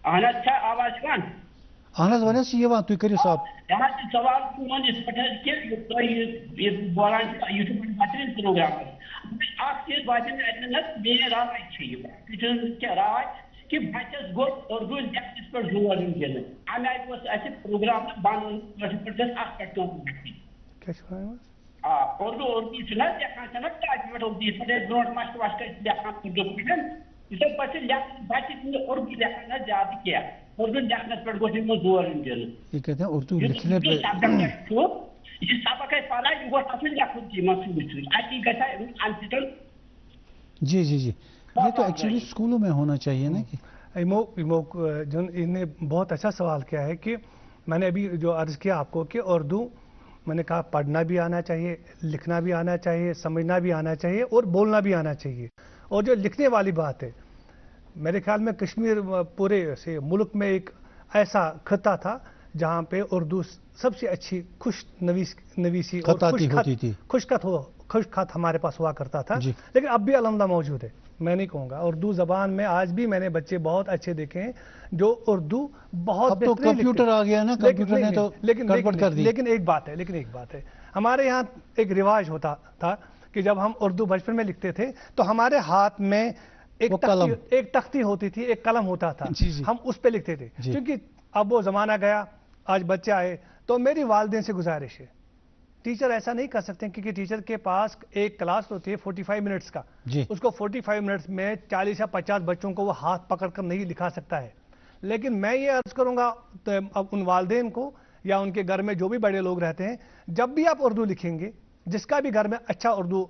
अहनद छा आवाज कान अहनद वन ये वहाँ तुम करियो साहब। यहाँ से सवाल कौन इस पटल के ये बोलान यूट्यूब पर बेहतरीन प्रोग्राम है। आप चीज बातें में मेरे राय चाहिए क्या राय कि बच्चस गो उर्दू इस पर जोर दिन आम ऐसे प्रोग्राम बन उर्दू ब्रोट मस्त वस्त उर्दू पे बच्चे उर्दू लिखना ज्यादा क्या उर्दू लिखनस पे गो जोर दिन। ये कहते हैं उर्दू लिखने पे ये सबक है पाला ये गो तफसील लिखुन की मसूल आई गसा अनसिटल। जी जी जी, ये तो एक्चुअली स्कूलों में होना चाहिए ना। कि इमोक जो इन्हें बहुत अच्छा सवाल किया है कि मैंने अभी जो अर्ज किया आपको कि उर्दू मैंने कहा पढ़ना भी आना चाहिए, लिखना भी आना चाहिए, समझना भी आना चाहिए और बोलना भी आना चाहिए। और जो लिखने वाली बात है, मेरे ख्याल में कश्मीर पूरे से मुल्क में एक ऐसा खत्ता था जहाँ पे उर्दू सबसे अच्छी नवीसी और खुशखत हमारे पास हुआ करता था। लेकिन अब भी अलहमदुलिल्लाह मौजूद है। मैं नहीं कहूँगा, उर्दू ज़बान में आज भी मैंने बच्चे बहुत अच्छे देखे हैं जो उर्दू बहुत अब तो कंप्यूटर आ गया ना, कंप्यूटर ने तो गड़बड़ कर दी। लेकिन एक बात है, हमारे यहाँ एक रिवाज होता था कि जब हम उर्दू बचपन में लिखते थे तो हमारे हाथ में एक तख्ती होती थी, एक कलम होता था, हम उस पर लिखते थे। क्योंकि अब वो ज़माना गया, आज बच्चे आए, तो मेरी वालिदैन से गुजारिश है, टीचर ऐसा नहीं कर सकते क्योंकि टीचर के पास एक क्लास होती है 45 मिनट्स का, उसको 45 मिनट्स में 40 या 50 बच्चों को वो हाथ पकड़कर नहीं लिखा सकता है। लेकिन मैं ये अर्ज करूंगा तो अब उन वालिदैन को या उनके घर में जो भी बड़े लोग रहते हैं, जब भी आप उर्दू लिखेंगे, जिसका भी घर में अच्छा उर्दू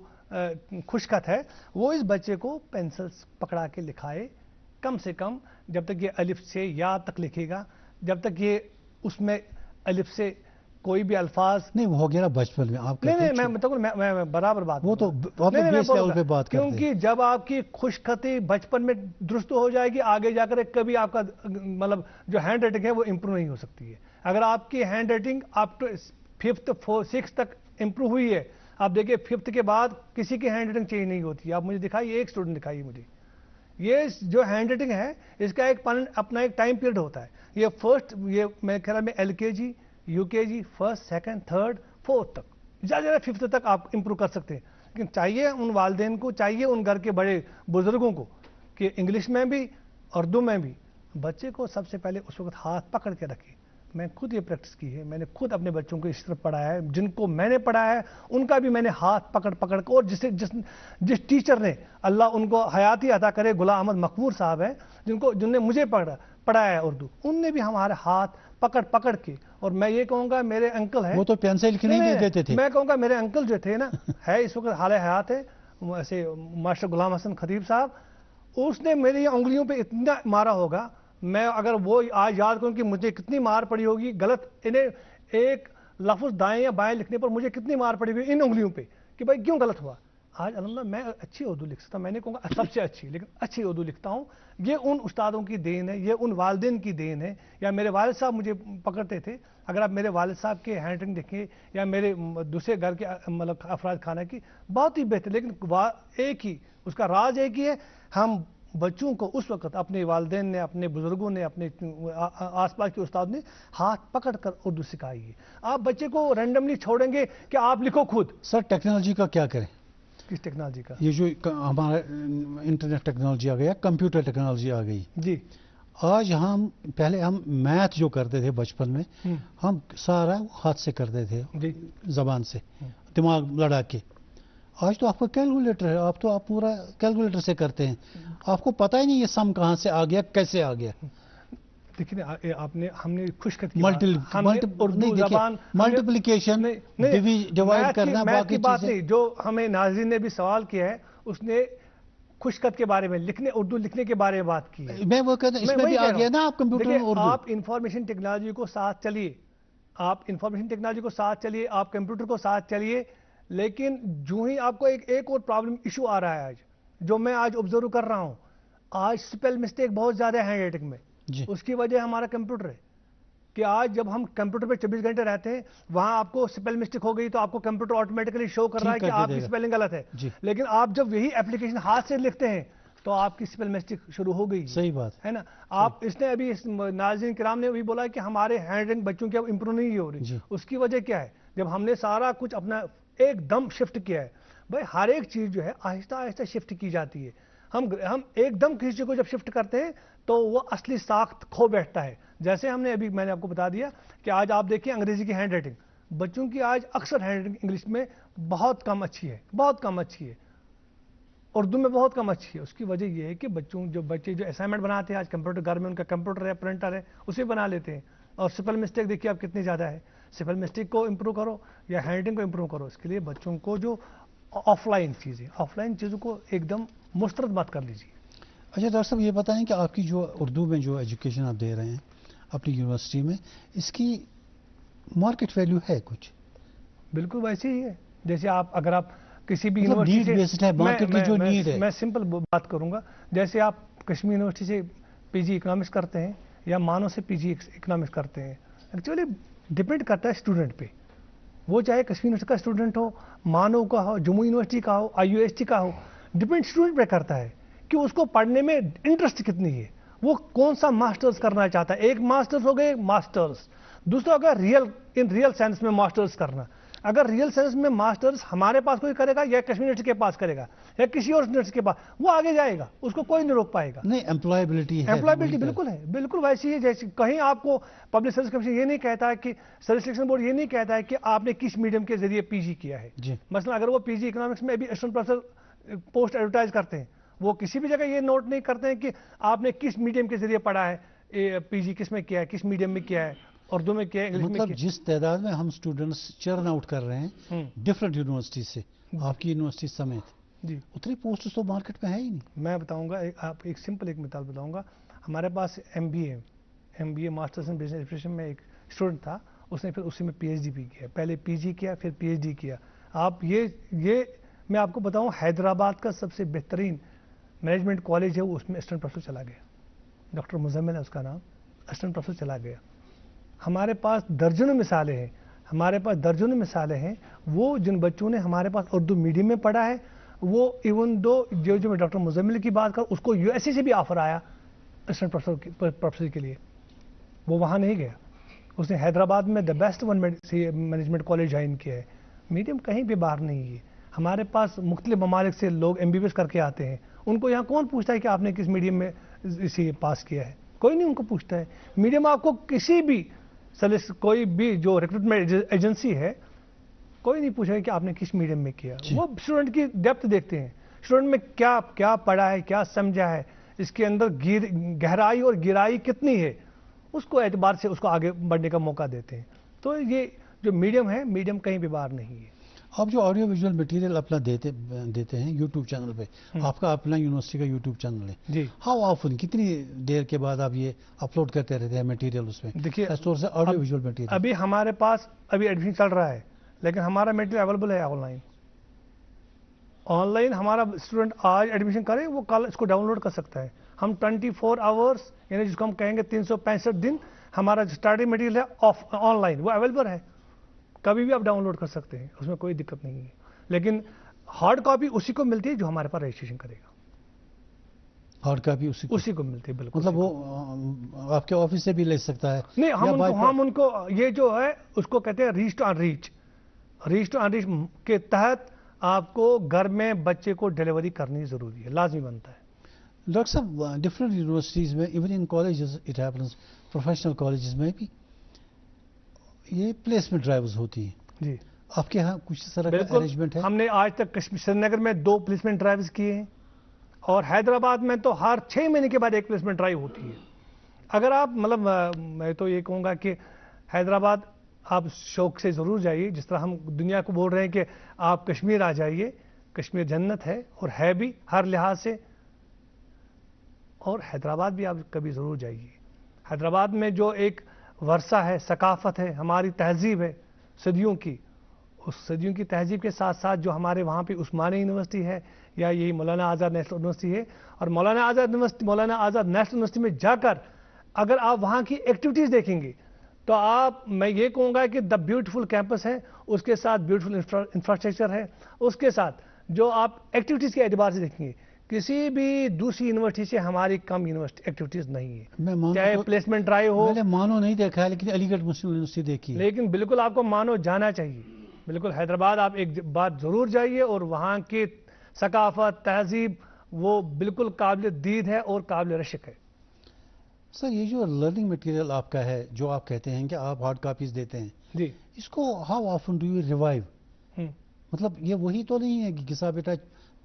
खुशखत है, वो इस बच्चे को पेंसिल पकड़ा के लिखाए, कम से कम जब तक ये अलिफ से या तक लिखेगा, जब तक ये उसमें अलिफ से कोई भी अल्फाज नहीं हो गया बचपन में। आप नहीं मैं बराबर बात, वो तो बेस लेवल पे बात करते हैं। क्योंकि जब आपकी खुशखती बचपन में दुरुस्त हो जाएगी, आगे जाकर कभी आपका मतलब जो हैंड राइटिंग है वो इंप्रूव नहीं हो सकती है। अगर आपकी हैंड राइटिंग आप टू 5th 4th 6th तक इंप्रूव हुई है, आप देखिए 5th के बाद किसी की हैंड राइटिंग चेंज नहीं होती। आप मुझे दिखाइए, एक स्टूडेंट दिखाइए मुझे, ये जो हैंड राइटिंग है इसका एक अपना एक टाइम पीरियड होता है। ये फर्स्ट, ये मेरे ख्याल में LKG UKG 1st 2nd 3rd 4th तक, ज़्यादा 5th तक आप इंप्रूव कर सकते हैं। लेकिन चाहिए उन वालिदैन को, चाहिए उन घर के बड़े बुजुर्गों को कि इंग्लिश में भी اردو میں بھی بچے کو سب سے پہلے اس وقت ہاتھ پکڑ کے رکھے. میں خود یہ پریکٹس کی ہے, میں نے خود اپنے بچوں کو اس طرح پڑھایا ہے, جن کو میں نے پڑھایا ہے ان کا بھی میں نے ہاتھ پکڑ کے, اور جس ٹیچر نے, اللہ ان کو حیاتی عطا کرے, غلام احمد مقبور صاحب ہیں جن نے مجھے پڑھایا ہے اردو, ان نے بھی ہمارے ہاتھ پکڑ کے, اور میں یہ کہوں گا میرے انکل ہیں, وہ تو پینسل لکھنے نہیں دیتے تھے, میں کہوں گا میرے انکل جو تھے نا, ہے اس وقت حال حیات ہے, ایسے ماسٹر غلام حسن خطیب صاحب, اس نے میری انگلیوں پہ اتنا مارا ہوگا, میں اگر وہ آج یاد کروں کہ مجھے کتنی مار پڑی ہوگی غلط, انہیں ایک لفظ دائیں یا بائیں لکھنے پر مجھے کتنی مار پڑی ہوئی ان انگلیوں پہ کہ بھائی کیوں غلط ہوا. آج الحمدللہ میں اچھی اردو لکھ سکتا ہوں, میں نے کہوں گا سب سے اچھی, لیکن اچھی اردو لکھتا ہوں. یہ ان استادوں کی دین ہے, یہ ان والدین کی دین ہے, یا میرے والد صاحب مجھے پکڑتے تھے. اگر آپ میرے والد صاحب کے ہینڈ رائٹنگ دیکھیں یا میرے دوسرے گھر کے مطلب افراد خانہ کی, بہت ہی بہتر, لیکن ایک ہی اس کا راز ایک ہی ہے, ہم بچوں کو اس وقت اپنے والدین نے, اپنے بزرگوں نے, اپنے آس پاس کے استاد نے ہاتھ پکڑ کر اردو سکھائی ہے. آپ بچے کو رینڈملی چھوڑیں گے کہ آپ لکھو خود. سر ٹیکنالوجی کا کیا کریں؟ کس ٹیکنالوجی کا؟ یہ جو ہمارا انٹرنیٹ ٹیکنالوجی آ گیا, کمپیوٹر ٹیکنالوجی آ گئی جی. آج پہلے ہم میتھ جو کرتے تھے بچپن میں, ہم سارا ہاتھ سے کرتے تھے, زبان سے دماغ لڑا کے. آج تو آپ کا کیلکولیٹر ہے, آپ پورا کیلکولیٹر سے کرتے ہیں, آپ کو پتہ ہی نہیں یہ سم کہاں سے آ گیا, کیسے آ گیا. دیکھیں ہم نے خوش خط ملٹیپلیکیشن, ڈیوائڈ کرنا, باقی چیزیں جو ہمیں ناظرین نے بھی سوال کیا ہے, اس نے خوش خط کے بارے میں اردو لکھنے کے بارے میں بات کی ہے. میں وہ کہتا ہوں اس میں بھی آ گیا نا آپ کمپیوٹر میں اردو. آپ انفارمیشن ٹیکنالوجی کو ساتھ چلیے, آپ کمپیوٹر کو ساتھ چلیے, لیکن جو ہی آپ کو ایک اور پرابلم ایشو آ رہا ہے آج, جو میں آج آبزرو کر رہا ہوں, آج سپیل مسٹیک بہت زیادہ ہے ہینڈ رائٹنگ میں. اس کی وجہ ہمارا کمپیوٹر ہے, کہ آج جب ہم کمپیوٹر پہ 24 گھنٹے رہتے ہیں, وہاں آپ کو سپیل مسٹیک ہو گئی تو آپ کو کمپیوٹر آٹومیٹکلی شو کر رہا ہے کہ آپ کی سپیلنگ غلط ہے. لیکن آپ جب یہی اپلیکیشن ہاتھ سے لکھتے ہیں تو آپ کی سپیل مسٹیک شروع ہو گئی. صحیح بات ہے نا. آپ اس نے ابھی ناظرین کرام نے بھی بولا کہ ہمارے ہینڈ رائٹنگ بچوں کی اب امپروو نہیں ہو رہی. اس کی وجہ کیا ہے؟ جب ہم نے سارا کچھ اپنا ایک دم شفٹ کیا ہے. بھائی ہر ایک چیز جو ہے آہستہ آہستہ شفٹ کی جاتی ہے. ہم ایک دم کسی چیز کو جب شفٹ کرتے ہیں تو وہ اصلی ساخت کھو بیٹھتا ہے. جیسے میں نے آپ کو بتا دیا کہ آج آپ دیکھیں انگریزی کی ہینڈ رائٹنگ, بچوں کی آج اکثر ہینڈ رائٹنگ انگلش میں بہت کم اچھی ہے, اردو میں بہت کم اچھی ہے. اس کی وجہ یہ ہے کہ بچے جو اسائنمنٹ بناتے ہیں آج کمپیوٹر گھر میں, ان کا کمپیوٹر ہے, پرنٹر ہے, اسے بنا لیتے ہیں. اور سپیل مسٹیک دیکھیے آپ کتنی زیادہ ہے. سپیل مسٹیک کو امپروو کرو یا ہینڈ رائٹنگ کو امپروو کرو, اس کے لیے بچوں کو جو آف لائن چیزوں کو ایک دم مسترد مت کر لیجیے. اچھا ڈاکٹر صاحب یہ بتائیں کہ آپ کی جو اردو میں جو ایجوکیشن آپ دے رہے ہیں اپنی یونیورسٹی میں, اس کی مارکیٹ ویلیو ہے کچھ؟ بالکل ویسے ہی ہے جیسے اگر آپ کسی بھی یونیورسٹی سے, میں سمپل بات کروں گا, جیسے آپ کشمیر یونیورسٹی سے پی جی اکنامکس کرتے ہیں یا مانو سے پی جی اکنامکس کرتے ہیں, ایکچولی ڈپینڈ کرتا ہے اسٹوڈنٹ پہ. وہ چاہے کشمیر یونیورسٹی کا اسٹوڈنٹ ہو, مانو کا ہو, جموں یونیورسٹی کا ہو, آئی یو ایس ٹی کا ہو, ڈپینڈ اسٹوڈنٹ پہ کرتا ہے کہ اس کو پڑھنے میں انٹرسٹ کتنی ہے, وہ کون سا ماسٹرز کرنا چاہتا ہے. ایک ماسٹرز ہو گئے ماسٹرز, دوسرا اگر ریئل سائنس میں ماسٹرز کرنا. اگر ریئل سائنس میں ماسٹرز ہمارے پاس کوئی کرے گا یا کشمیر یونیورسٹی کے پاس کرے گا یا کسی اور یونیورسٹی کے پاس, وہ آگے جائے گا, اس کو کوئی نہیں روک پائے گا. نہیں, امپلائبلٹی بالکل ہے, بالکل ویسی ہے. جیسے کہیں آپ کو پبلک سروس کمیشن یہ نہیں کہتا ہے کہ سروس سلیکشن بورڈ یہ نہیں کہتا ہے کہ آپ نے کس میڈیم کے ذریعے پی جی کیا ہے. مثلا اگر وہ پی جی اکنامکس میں بھی اسسٹنٹ پروفیسر پوسٹ ایڈورٹائز کرتے ہیں, وہ کسی بھی جگہ یہ نوٹ نہیں کرتے ہیں کہ آپ نے کس میڈیم کے ذریعے پڑھا ہے, پی جی کس میں کیا ہے, کس میڈیم میں کیا ہے, اردو میں کیا ہے, انگلش میں کیا ہے. مطلب جس تعداد میں ہم اسٹوڈنٹس چرن آؤٹ کر رہے ہیں ڈفرینٹ یونیورسٹی سے, آپ کی یونیورسٹی سمیت, اتنی پوسٹ تو مارکیٹ میں ہے ہی نہیں. میں بتاؤں گا, آپ ایک سمپل ایک مثال بتاؤں گا. ہمارے پاس M B A masters in business administration میں ایک اسٹوڈنٹ تھا, اس نے پھر اسی میں پی ایچ ڈی بھی کیا, پہلے پی جی کیا پھر پی ایچ ڈی کیا. آپ یہ میں آپ کو بتاؤں, حیدرآباد کا سب سے بہترین مینجمنٹ کالج ہے, وہ اس میں اسسٹنٹ پروفیسر چلا گیا, ڈاکٹر مزمل ہے اس کا نام, اسسٹنٹ پروفیسر چلا گیا. ہمارے پاس درجنوں مثالیں ہیں, وہ جن بچوں نے ہمارے پاس اردو میڈیم میں پڑھا ہے, وہ ایون دو جو میں ڈاکٹر مزمل کی بات کروں, اس کو یو ایس سی سے بھی آفر آیا اسسٹنٹ پروفیسر کے لیے, وہ وہاں نہیں گیا. اس نے حیدرآباد میں the best one management college join کیا ہے. میڈیم کہیں بھی باہر نہیں ہے. ہمارے پاس مختلف ممالک سے لوگ ایم بی بی ایس کر کے آتے ہیں, ان کو یہاں کون پوچھتا ہے کہ آپ نے کس میڈیم میں اسی پاس کیا ہے؟ کوئی نہیں ان کو پوچھتا ہے. میڈیم آپ کو کسی بھی کوئی بھی جو ریکروٹمنٹ ایجنسی ہے کوئی نہیں پوچھے گا کہ آپ نے کس میڈیم میں کیا. وہ اسٹوڈنٹ کی ڈیپتھ دیکھتے ہیں, اسٹوڈنٹ میں کیا پڑھا ہے, کیا سمجھا ہے, اس کے اندر گہرائی اور گہرائی کتنی ہے, اس کو اعتبار سے اس کو آگے بڑھنے کا موقع دیتے ہیں. تو یہ جو میڈیم ہے, میڈیم کہیں بھی باہر نہیں ہے. آپ جو آڈیو ویژول مٹیریل اپنا دیتے ہیں یوٹیوب چینل پہ, آپ کا اپنا یونیورسٹی کا یوٹیوب چینل ہے جی, ہاؤ آفن, کتنی دیر کے بعد آپ یہ اپلوڈ کرتے رہتے ہیں مٹیریل اس میں؟ دیکھیے آڈیو ویژول مٹیریل ابھی ہمارے پاس ابھی ایڈمیشن چل رہا ہے, لیکن ہمارا مٹیریل اویلیبل ہے آن لائن ہمارا اسٹوڈنٹ آج ایڈمیشن کرے وہ کل اس کو ڈاؤن لوڈ کر سکتا ہے. ہم 24 آورس یعنی جس کو ہم کہیں گے 365 دن ہمارا اسٹڈی مٹیریل ہے آن لائن, وہ اویلیبل ہے, کبھی بھی آپ ڈاؤن لوڈ کر سکتے ہیں, اس میں کوئی دقت نہیں ہے. لیکن ہارڈ کاپی اسی کو ملتی ہے جو ہمارے پاس رجسٹریشن کرے گا. ہارڈ کاپی اسی کو ملتی ہے بالکل. مطلب وہ آپ کے آفس سے بھی لے سکتا ہے؟ نہیں, ہم ان کو یہ جو ہے اس کو کہتے ہیں reach to unreach. Reach to unreach کے تحت آپ کو گھر میں بچے کو ڈیلیوری کرنی ضروری ہے, لازمی بنتا ہے. ڈاکٹر صاحب ڈفرینٹ یونیورسٹیز میں, even in colleges it happens, professional colleges میں بھی یہ پلیسمنٹ ڈرائیوز ہوتی ہیں. جی, آپ کے یہاں کچھ اس طرح کا ارینجمنٹ ہے؟ ہم نے آج تک سری نگر میں 2 پلیسمنٹ ڈرائیوز کیے ہیں, اور حیدرآباد میں تو ہر 6 مہینے کے بعد ایک پلیسمنٹ ڈرائیو ہوتی ہے. اگر آپ مطلب میں تو یہ کہوں گا کہ حیدرآباد آپ شوق سے ضرور جائیے, جس طرح ہم دنیا کو بول رہے ہیں کہ آپ کشمیر آ جائیے, کشمیر جنت ہے اور ہے بھی ہر لحاظ سے, اور حیدرآباد بھی آپ کبھی ضرور جائیے. حیدرآباد میں جو ایک ورثہ ہے, ثقافت ہے, ہماری تہذیب ہے صدیوں کی, اس صدیوں کی تہذیب کے ساتھ ساتھ جو ہمارے وہاں پہ عثمانیہ یونیورسٹی ہے یا یہی مولانا آزاد نیشنل یونیورسٹی ہے, اور مولانا آزاد نیشنل یونیورسٹی میں جا کر اگر آپ وہاں کی ایکٹیویٹیز دیکھیں گے تو میں یہ کہوں گا کہ دا بیوٹیفل کیمپس ہے, اس کے ساتھ بیوٹیفل انفراسٹرکچر ہے, اس کے ساتھ جو آپ ایکٹیویٹیز کے اعتبار سے دیکھیں گے کسی بھی دوسری یونیورسٹی سے ہماری کم یونیورسٹی ایکٹیویٹیز نہیں ہے. چاہے پلیسمنٹ ڈرائیو ہو, میں نے مانو نہیں دیکھا ہے لیکن علی گڑھ مسلم یونیورسٹی دیکھی ہے. لیکن بالکل آپ کو مانو جانا چاہیے. بالکل حیدرآباد آپ ایک بار ضرور جائیے, اور وہاں کی ثقافت, تہذیب وہ بالکل قابل دید ہے اور قابل رشک ہے. سر یہ جو لرننگ مٹیریل آپ کا ہے, جو آپ کہتے ہیں کہ آپ ہارڈ کاپیز دیتے ہیں, جی, اس کو how often do you revive? مطلب یہ وہی تو نہیں ہے کہ کسا بیٹا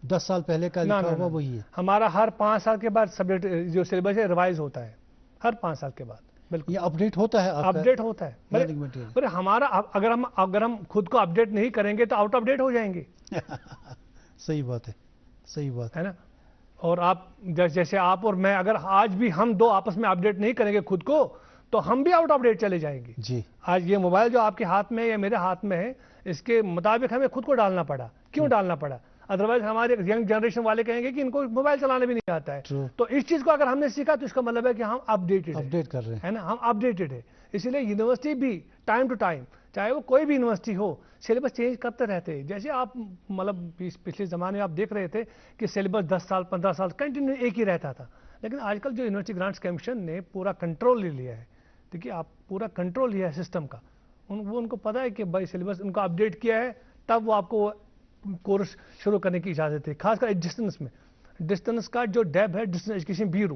10 سال پہلے کا لکھا ہوا وہی ہے؟ ہمارا ہر 5 سال کے بعد سبجیکٹ جو سلیبس ہے ریوائز ہوتا ہے, ہر 5 سال کے بعد. بالکل یہ اپڈیٹ ہوتا ہے, اپڈیٹ ہوتا ہے. پر ہمارا اگر ہم خود کو اپڈیٹ نہیں کریں گے تو آؤٹ آف ڈیٹ ہو جائیں گے. صحیح بات ہے, صحیح بات ہے نا. اور آپ جیسے آپ اور میں اگر آج بھی ہم دو آپس میں اپڈیٹ نہیں کریں گے خود کو تو ہم بھی آؤٹ آف ڈیٹ چلے جائیں گے. جی, آج یہ موبائل جو آپ کے ہاتھ میں یا میرے ہاتھ میں ہے, اس کے مطابق ہمیں خود کو ڈالنا پڑا. کیوں ڈالنا پڑا؟ ادروائز ہمارے ینگ جنریشن والے کہیں گے کہ ان کو موبائل چلانا بھی نہیں آتا ہے. تو اس چیز کو اگر ہم نے سیکھا تو اس کا مطلب ہے کہ ہم اپڈیٹ کر رہے ہیں نا, ہم اپڈیٹڈ ہے. اسی لیے یونیورسٹی بھی ٹائم ٹو ٹائم, چاہے وہ کوئی بھی یونیورسٹی ہو, سلیبس چینج کرتے رہتے ہیں. جیسے آپ مطلب پچھلے زمانے میں آپ دیکھ رہے تھے کہ سلیبس 10 سال 15 سال کنٹینیو ایک ہی رہتا تھا, لیکن آج کل جو یونیورسٹی گرانٹس کمیشن نے پورا کنٹرول لے لیا ہے. دیکھیے آپ پورا کنٹرول لیا ہے سسٹم کا, ان کو پتا ہے کہ بھائی سلیبس ان کو اپڈیٹ کیا ہے, تب وہ آپ کو کورس شروع کرنے کی اجازت ہے. خاص کر ڈسٹنس میں, ڈسٹنس کا جو ڈیب ہے ڈسٹنس ایجوکیشن بیورو,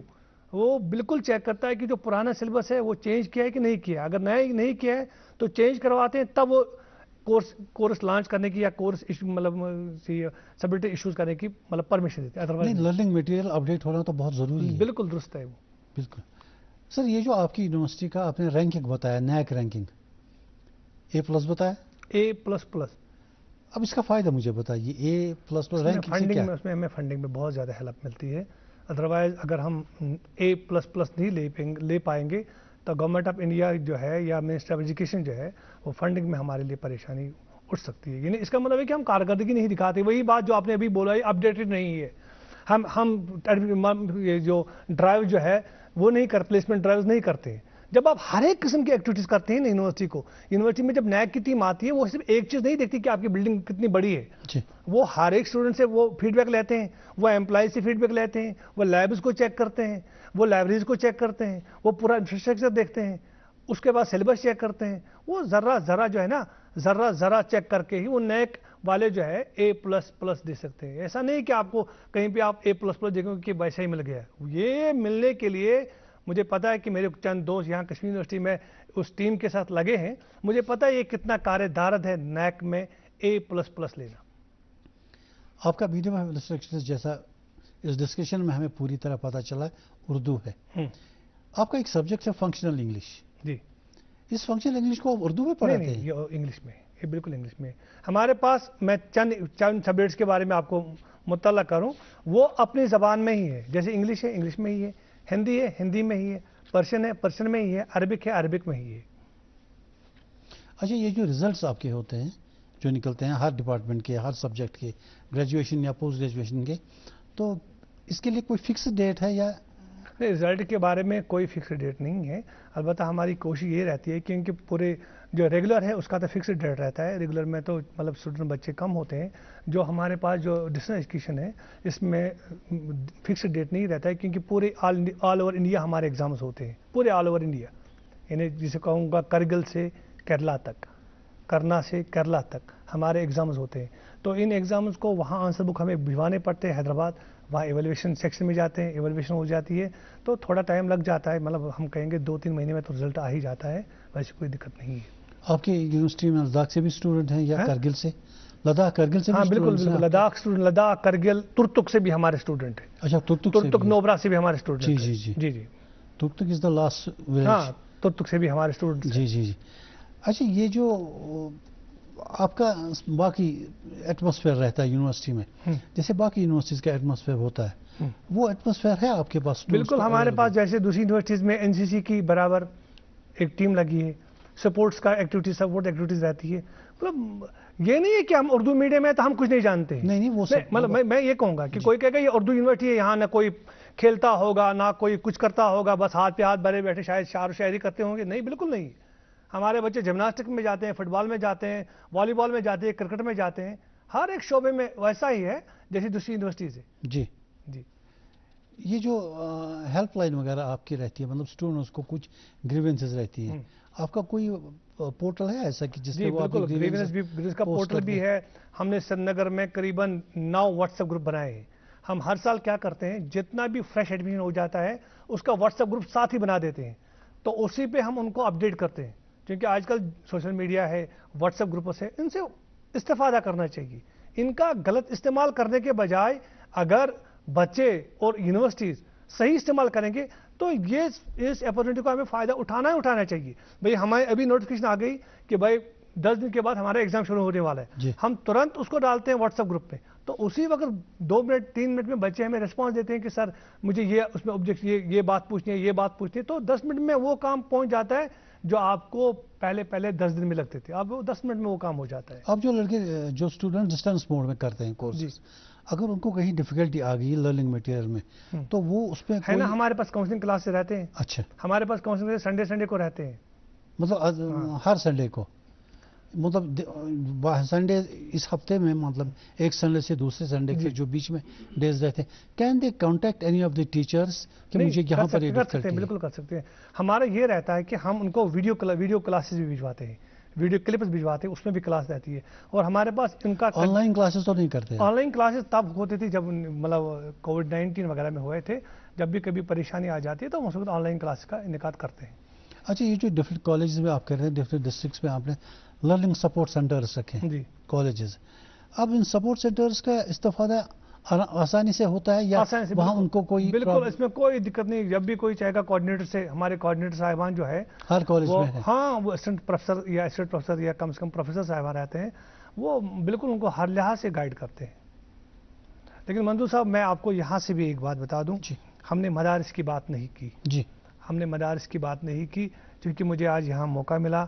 وہ بالکل چیک کرتا ہے کہ جو پرانا سلیبس ہے وہ چینج کیا ہے کہ نہیں کیا. اگر نہیں کیا ہے تو چینج کرواتے ہیں, تب وہ کورس لانچ کرنے کی یا کورس مطلب سبجیکٹ ایشوز کرنے کی مطلب پرمیشن دیتے ہیں. ادروائز لرننگ مٹیریل اپڈیٹ ہونا تو بہت ضروری ہے. بالکل درست ہے وہ. بالکل. سر یہ جو آپ کی یونیورسٹی کا آپ نے رینکنگ بتایا, نیک رینکنگ A+ بتایا, A++. اب اس کا فائدہ مجھے بتائیے. A++ رینکنگ سے کیا؟ اس میں ہمیں فنڈنگ میں بہت زیادہ ہیلپ ملتی ہے. ادروائز اگر ہم A++ نہیں لے پائیں گے تو گورنمنٹ آف انڈیا جو ہے یا منسٹر آف ایجوکیشن جو ہے وہ فنڈنگ میں ہمارے لیے پریشانی اٹھ سکتی ہے. یعنی اس کا مطلب ہے کہ ہم کارکردگی نہیں دکھاتے. وہی بات جو آپ نے ابھی بولا ہے, اپڈیٹڈ نہیں ہے. ہم یہ جو ڈرائیو جو ہے وہ نہیں پلیسمنٹ ڈرائیوز نہیں کرتے ہیں. جب آپ ہر ایک قسم کی ایکٹیویٹیز کرتے ہیں نا یونیورسٹی میں جب نیک کی ٹیم آتی ہے وہ صرف ایک چیز نہیں دیکھتی کہ آپ کی بلڈنگ کتنی بڑی ہے. وہ ہر ایک اسٹوڈنٹ سے وہ فیڈ بیک لیتے ہیں, وہ امپلائیز سے فیڈ بیک لیتے ہیں, وہ لیبز کو چیک کرتے ہیں, وہ لائبریریز کو چیک کرتے ہیں, وہ پورا انفراسٹرکچر دیکھتے ہیں, اس کے بعد سلیبس چیک کرتے ہیں. وہ ذرا جو ہے نا ذرا چیک کر کے ہی وہ نیک वाले जो है A++ दे सकते हैं। ऐसा नहीं कि आपको कहीं पे आप A++ देखेंगे कि वैसा ही मिल गया। ये मिलने के लिए मुझे पता है कि मेरे चंद दोस्त यहाँ कश्मीर यूनिवर्सिटी में उस टीम के साथ लगे हैं, मुझे पता है ये कितना कार्यदारद है नैक में A++ लेना। आपका मीडियम ऑफ इंस्ट्रक्शन जैसा इस डिस्कशन में हमें पूरी तरह पता चला उर्दू है। आपका एक सब्जेक्ट है फंक्शनल इंग्लिश। जी, इस फंक्शनल इंग्लिश को आप उर्दू में पढ़ाते हैं? ये इंग्लिश में, ये बिल्कुल इंग्लिश में। हमारे पास मैं चंद सब्जेक्ट्स के बारे में आपको मुत्तला करूं, वो अपनी ज़बान में ही है। जैसे इंग्लिश है, इंग्लिश में ही है, हिंदी है, हिंदी में ही है, पर्शियन है, पर्शियन में ही है, अरबिक है, अरबिक में ही है। अच्छा, ये जो रिजल्ट्स आपके होते हैं जो निकलते हैं हर डिपार्टमेंट के, हर सब्जेक्ट के, ग्रेजुएशन या पोस्ट ग्रेजुएशन के, तो इसके लिए कोई फिक्स डेट है या? रिजल्ट के बारे में कोई फिक्स डेट नहीं है। अलबत्ता हमारी कोशिश ये रहती है कि इनके पूरे जो रेगुलर है उसका तो फिक्स डेट रहता है। रेगुलर में तो मतलब स्टूडेंट बच्चे कम होते हैं। जो हमारे पास जो डिस्टेंस एजुकेशन है इसमें फिक्स डेट नहीं रहता है, क्योंकि पूरे ऑल ओवर इंडिया हमारे एग्जाम्स होते हैं, पूरे ऑल ओवर इंडिया। यानी जिसे कहूँगा करगिल से केरला तक, करना से केरला तक हमारे एग्जाम्स होते हैं। तो इन एग्जाम्स को वहाँ आंसर बुक हमें भिजवाने पड़ते हैं हैदराबाद, वहाँ एवेल्यूएशन सेक्शन में जाते हैं, एवेल्यूएशन हो जाती है, तो थोड़ा टाइम लग जाता है। मतलब हम कहेंगे 2-3 महीने में तो रिजल्ट आ ही जाता है, वैसे कोई दिक्कत नहीं है। आपकी यूनिवर्सिटी में लद्दाख से भी स्टूडेंट हैं या करगिल से? लद्दाख करगिल से? हाँ बिल्कुल बिल्कुल, लद्दाख स्टूडेंट, लद्दाख करगिल तुर्तुक से भी हमारे स्टूडेंट हैं। अच्छा, तुर्तुक नोबरा से भी हमारे स्टूडेंट। जी जी जी जी जी, Turtuk is the last village. हाँ, तुर्तुक से भी हमारे स्टूडेंट। जी जी जी। अच्छा, ये जो आपका बाकी एटमॉस्फेयर रहता है यूनिवर्सिटी में, जैसे बाकी यूनिवर्सिटीज का एटमॉस्फेयर होता है, वो एटमॉस्फेयर है आपके पास? बिल्कुल, हमारे पास जैसे दूसरी यूनिवर्सिटीज में एनसीसी की बराबर एक टीम लगी है, सपोर्ट्स का एक्टिविटीज, सपोर्ट एक्टिविटीज रहती है। मतलब ये नहीं है कि हम उर्दू मीडियम है तो हम कुछ नहीं जानते हैं। नहीं, वो मतलब मैं ये कहूँगा कि कोई कहेगा ये उर्दू यूनिवर्सिटी है, यहाँ ना कोई खेलता होगा ना कोई कुछ करता होगा, बस हाथ पे हाथ भरे बैठे शायद शायर शायरी करते होंगे। नहीं, बिल्कुल नहीं। हमारे बच्चे जिम्नास्टिक में जाते हैं, फुटबॉल में जाते हैं, वॉलीबॉल में जाते हैं, क्रिकेट में जाते हैं, हर एक शोबे में वैसा ही है जैसी दूसरी यूनिवर्सिटीज है। जी जी। ये जो हेल्पलाइन वगैरह आपकी रहती है, मतलब स्टूडेंट्स को कुछ ग्रीवेंसेस रहती हैं, आपका कोई पोर्टल है ऐसा कि जिसपे वो बिल्कुल, ग्रीवेंस का पोर्टल भी है। हमने श्रीनगर में करीबन 9 व्हाट्सएप ग्रुप बनाए हैं। हम हर साल क्या करते हैं, जितना भी फ्रेश एडमिशन हो जाता है उसका व्हाट्सएप ग्रुप साथ ही बना देते हैं, तो उसी पे हम उनको अपडेट करते हैं। क्योंकि आजकल सोशल मीडिया है, व्हाट्सएप ग्रुप से, इनसे इस्तेफादा करना चाहिए। इनका गलत इस्तेमाल करने के बजाय अगर बच्चे और यूनिवर्सिटीज सही इस्तेमाल करेंगे तो ये इस अपॉर्चुनिटी को हमें फ़ायदा उठाना चाहिए। भाई हमारे अभी नोटिफिकेशन आ गई कि भाई 10 दिन के बाद हमारा एग्जाम शुरू होने वाला है, हम तुरंत उसको डालते हैं व्हाट्सएप ग्रुप पे, तो उसी वक्त 2 मिनट 3 मिनट में बच्चे हमें रिस्पॉन्स देते हैं कि सर मुझे ये उसमें ऑब्जेक्ट ये बात पूछनी है, ये बात पूछनी है, तो 10 मिनट में वो काम पहुंच जाता है जो आपको पहले 10 दिन में लगते थे, अब वो 10 मिनट में वो काम हो जाता है। अब जो लड़के जो स्टूडेंट डिस्टेंस मोड में करते हैं कोर्सेज, अगर उनको कहीं डिफिकल्टी आ गई लर्निंग मटेरियल में, तो वो उसमें है ना, हमारे पास काउंसलिंग क्लास से रहते हैं। अच्छा, हमारे पास काउंसलिंग संडे को रहते हैं। मतलब हर संडे को, मतलब संडे इस हफ्ते में, मतलब एक संडे से दूसरे संडे के जो बीच में डेज रहते हैं, can they contact any of the teachers कि मुझे यहाँ पर कर सकते हैं? बिल्कुल कर सकते हैं। हमारा ये रहता है कि हम उनको वीडियो क्लासेस भी भिजवाते हैं, वीडियो क्लिप्स भिजवाते हैं, उसमें भी क्लास रहती है। और हमारे पास इनका ऑनलाइन क्लासेस तो नहीं करते? ऑनलाइन क्लासेस तब होती थी जब मतलब कोविड-19 वगैरह में हुए थे, जब भी कभी परेशानी आ जाती है तो उस वक्त ऑनलाइन क्लास का इनेकाद करते हैं। अच्छा, ये जो डिफरेंट कॉलेज में आप कह रहे हैं, डिफरेंट डिस्ट्रिक्ट्स में आपने लर्निंग सपोर्ट सेंटर्स रखे हैं कॉलेजेस, अब इन सपोर्ट सेंटर्स का इस्तेफादा आसानी से होता है या वहाँ उनको कोई? बिल्कुल, इसमें कोई दिक्कत नहीं। जब भी कोई चाहेगा कोऑर्डिनेटर से, हमारे कोऑर्डिनेटर साहिबान जो है हर कॉलेज में है, हाँ, वो असिस्टेंट प्रोफेसर या कम से कम प्रोफेसर साहिबान रहते हैं, वो बिल्कुल उनको हर लिहाज से गाइड करते हैं। लेकिन मंजूर साहब, मैं आपको यहाँ से भी एक बात बता दूँ, हमने मदारिस की बात नहीं की। जी, हमने मदारिस की बात नहीं की क्योंकि मुझे आज यहाँ मौका मिला।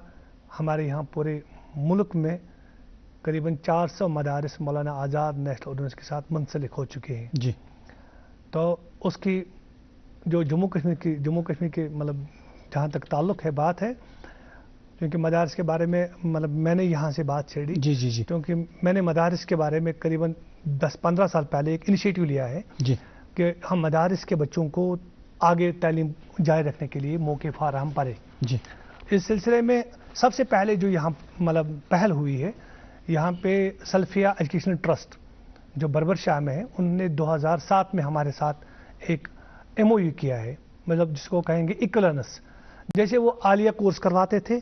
हमारे यहाँ पूरे मुल्क में करीबन 400 मदारिस मौलाना आज़ाद नेशनल यूनिवर्सिटी के साथ मुंसलिक हो चुके हैं जी। तो उसकी जो जम्मू कश्मीर के मतलब जहाँ तक ताल्लुक़ है, बात है, क्योंकि मदारिस के बारे में मतलब मैंने यहाँ से बात छेड़ी। जी जी जी। क्योंकि मैंने मदारिस के बारे में करीबन 10-15 साल पहले एक इनिशिएटिव लिया है जी कि हम मदारिस के बच्चों को आगे तालीम जारी रखने के लिए मौके फराहम करें जी। इस सिलसिले में सबसे पहले जो यहाँ मतलब पहल हुई है, यहाँ पे सल्फिया एजुकेशनल ट्रस्ट जो बरबर शाह में है, उनने 2007 में हमारे साथ एक MOU किया है, मतलब जिसको कहेंगे इक्वलेंस। जैसे वो आलिया कोर्स करवाते थे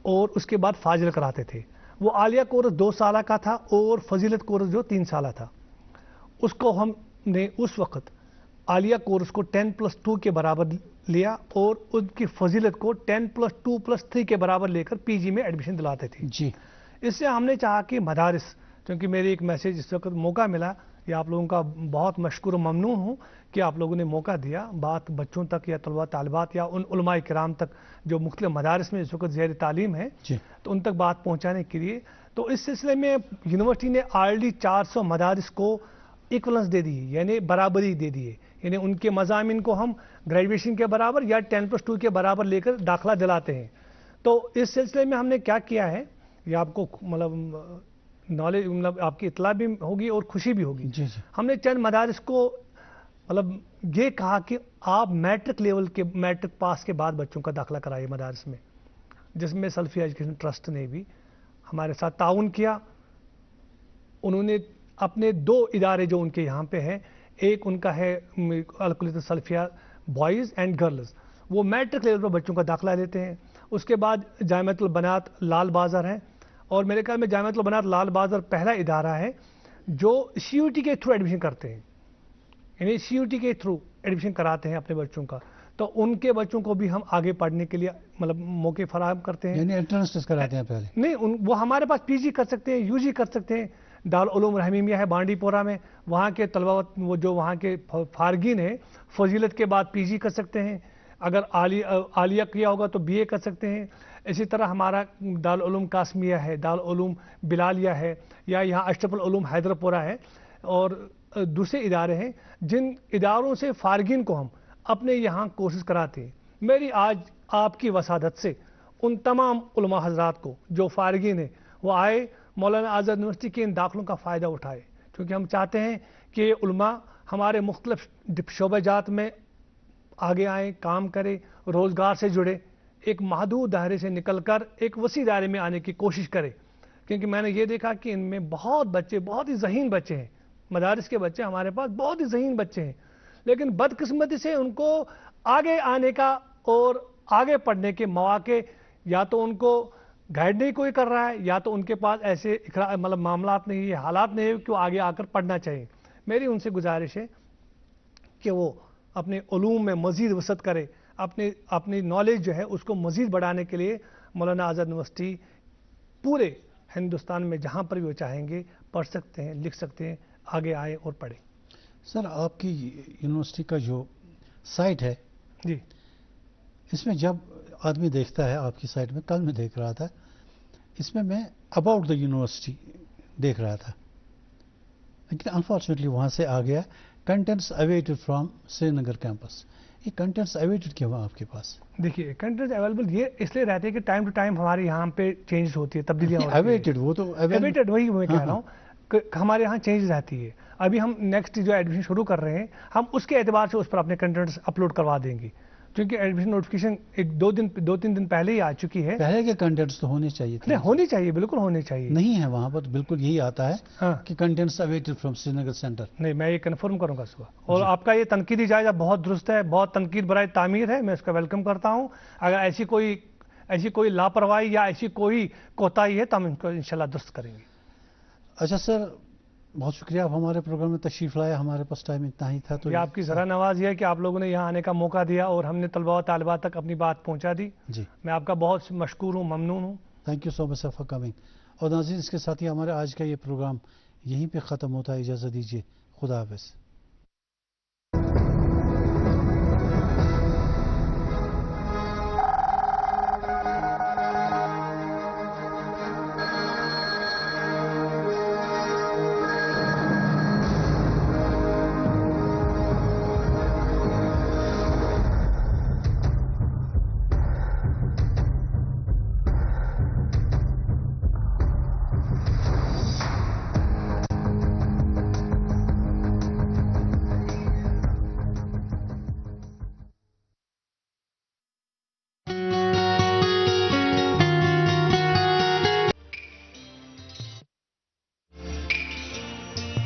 और उसके बाद फाजिल कराते थे। वो आलिया कोर्स 2 साल का था और फजीलत कोर्स जो 3 साल था, उसको हमने उस वक्त आलिया कोर्स को 10+2 के बराबर लिया और उनकी फजीलत को 10+2+3 के बराबर लेकर PG में एडमिशन दिलाते थे जी। इससे हमने चाहा कि मदारिस, क्योंकि मेरी एक मैसेज इस वक्त मौका मिला, ये आप लोगों का बहुत मशकूर और ममनून हूँ कि आप लोगों ने मौका दिया बात बच्चों तक या तलबा तालिबात या उन उलमाए किराम तक जो मुख्तलिफ मदारिस में इस वक्त ज़ेर तालीम है जी। तो उन तक बात पहुँचाने के लिए। तो इस सिलसिले में यूनिवर्सिटी ने ऑलरेडी 400 मदारिस को इक्वलेंस दे दी, यानी बराबरी दे दी है, यानी उनके मज़ामिन को हम ग्रेजुएशन के बराबर या 10+2 के बराबर लेकर दाखिला दिलाते हैं। तो इस सिलसिले में हमने क्या किया है, ये आपको मतलब नॉलेज, मतलब आपकी इतला भी होगी और खुशी भी होगी। जी जी। हमने चंद मदारिस को मतलब ये कहा कि आप मैट्रिक लेवल के, मैट्रिक पास के बाद बच्चों का दाखिला कराइए मदारिस में, जिसमें सल्फिया एजुकेशन ट्रस्ट ने भी हमारे साथ ताउन किया। उन्होंने अपने 2 इदारे जो उनके यहाँ पे हैं, एक उनका है अल-कुल्लियत सल्फिया बॉयज़ एंड गर्ल्स, वो मैट्रिक लेवल पर बच्चों का दाखिला लेते हैं। उसके बाद जामिअतुल बनात लाल बाज़ार है, और मेरे ख्याल में जामिअतुल बनात लाल बाज़ार पहला इदारा है जो CUT के थ्रू एडमिशन करते हैं, यानी CUT के थ्रू एडमिशन कराते हैं अपने बच्चों का। तो उनके बच्चों को भी हम आगे पढ़ने के लिए मतलब मौके फराहम करते हैं। यानी एंट्रेंस टेस्ट कराते हैं पहले? नहीं, वो हमारे पास PG कर सकते हैं, UG कर सकते हैं। दारुल उलूम रहमीमिया है बांडीपोरा में, वहाँ के तलबा वो जो वहाँ के फारगीन हैं फजीलत के बाद PG कर सकते हैं। अगर आलिया किया होगा तो BA कर सकते हैं। इसी तरह हमारा दारुल उलूम कासमिया है, दारुल उलूम बिलालिया है, या यहाँ अशरफुल उलूम हैदरपुरा है, और दूसरे इदारे हैं जिन इदारों से फारगीन को हम अपने यहाँ कोर्सेज कराते हैं। मेरी आज आपकी वसादत से उन तमाम उलमा हजरात को जो फारगीन हैं वो आए, मौलाना आज़ाद यूनिवर्सिटी के इन दाखिलों का फ़ायदा उठाए, क्योंकि हम चाहते हैं कि उलमा हमारे मुख्तलिफ शोबेजात में आगे आएँ, काम करें, रोज़गार से जुड़े, एक महदूद दायरे से निकलकर एक वसी दायरे में आने की कोशिश करें। क्योंकि मैंने ये देखा कि इनमें बहुत बच्चे, बहुत ही ज़हीन बच्चे हैं, मदारिस के बच्चे हमारे पास बहुत ही ज़हीन बच्चे हैं, लेकिन बदकिस्मती से उनको आगे आने का और आगे पढ़ने के मौके या तो उनको गाइड नहीं कोई कर रहा है, या तो उनके पास ऐसे मतलब मामलात नहीं है, हालात नहीं है कि वो आगे आकर पढ़ना चाहिए। मेरी उनसे गुजारिश है कि वो अपने उलूम में मज़ीद वसअत करे, अपनी नॉलेज जो है उसको मज़ीद बढ़ाने के लिए मौलाना आज़ाद यूनिवर्सिटी पूरे हिंदुस्तान में जहाँ पर भी वो चाहेंगे पढ़ सकते हैं, लिख सकते हैं, आगे आए और पढ़ें। सर, आपकी यूनिवर्सिटी का जो साइट है जी, इसमें जब आदमी देखता है आपकी साइट में, कल मैं देख रहा था, इसमें मैं अबाउट द यूनिवर्सिटी देख रहा था, लेकिन अनफॉर्चुनेटली वहाँ से आ गया contents awaited from Srinagar campus. ये कंटेंट्स अवेटेड क्यों है आपके पास? देखिए, कंटेंट्स अवेलेबल ये इसलिए रहते हैं कि टाइम टू टाइम हमारे यहाँ पे चेंज होती है, तब्दीलियाँ होती हैं। अवेटेड, वो तो अवेटेड वही मैं कह रहा हूँ, हमारे यहाँ चेंज रहती है। अभी हम नेक्स्ट जो एडमिशन शुरू कर रहे हैं, हम उसके एतबार से उस पर अपने कंटेंट्स अपलोड करवा देंगे, क्योंकि एडमिशन नोटिफिकेशन 2-3 दिन पहले ही आ चुकी है। पहले के कंटेंट्स तो होने चाहिए थे। नहीं, होनी चाहिए, बिल्कुल होनी चाहिए। नहीं है वहाँ पर, बिल्कुल यही आता है हाँ। कि contents awaited from Srinagar centre. नहीं, मैं ये कन्फर्म करूंगा सुबह। और आपका ये तनकीदी जायजा बहुत दुरुस्त है, बहुत तनकीद बराए तामीर है, मैं इसका वेलकम करता हूँ। अगर ऐसी कोई लापरवाही या ऐसी कोई कोताही है तो हम इनको इंशाल्लाह दुरुस्त करेंगे। अच्छा सर, बहुत शुक्रिया, आप हमारे प्रोग्राम में तशरीफ़ लाया। हमारे पास टाइम इतना ही था, तो ये आपकी ज़रा नवाज़ी है कि आप लोगों ने यहाँ आने का मौका दिया और हमने तलबा व तालिबात तक अपनी बात पहुँचा दी। जी, मैं आपका बहुत मशकूर हूँ, ममनून हूँ। Thank you so much for coming. और नाज़रीन, इसके साथ ही हमारे आज का ये प्रोग्राम यहीं पे ख़त्म होता है। इजाज़त दीजिए, खुदा हाफ़िज़।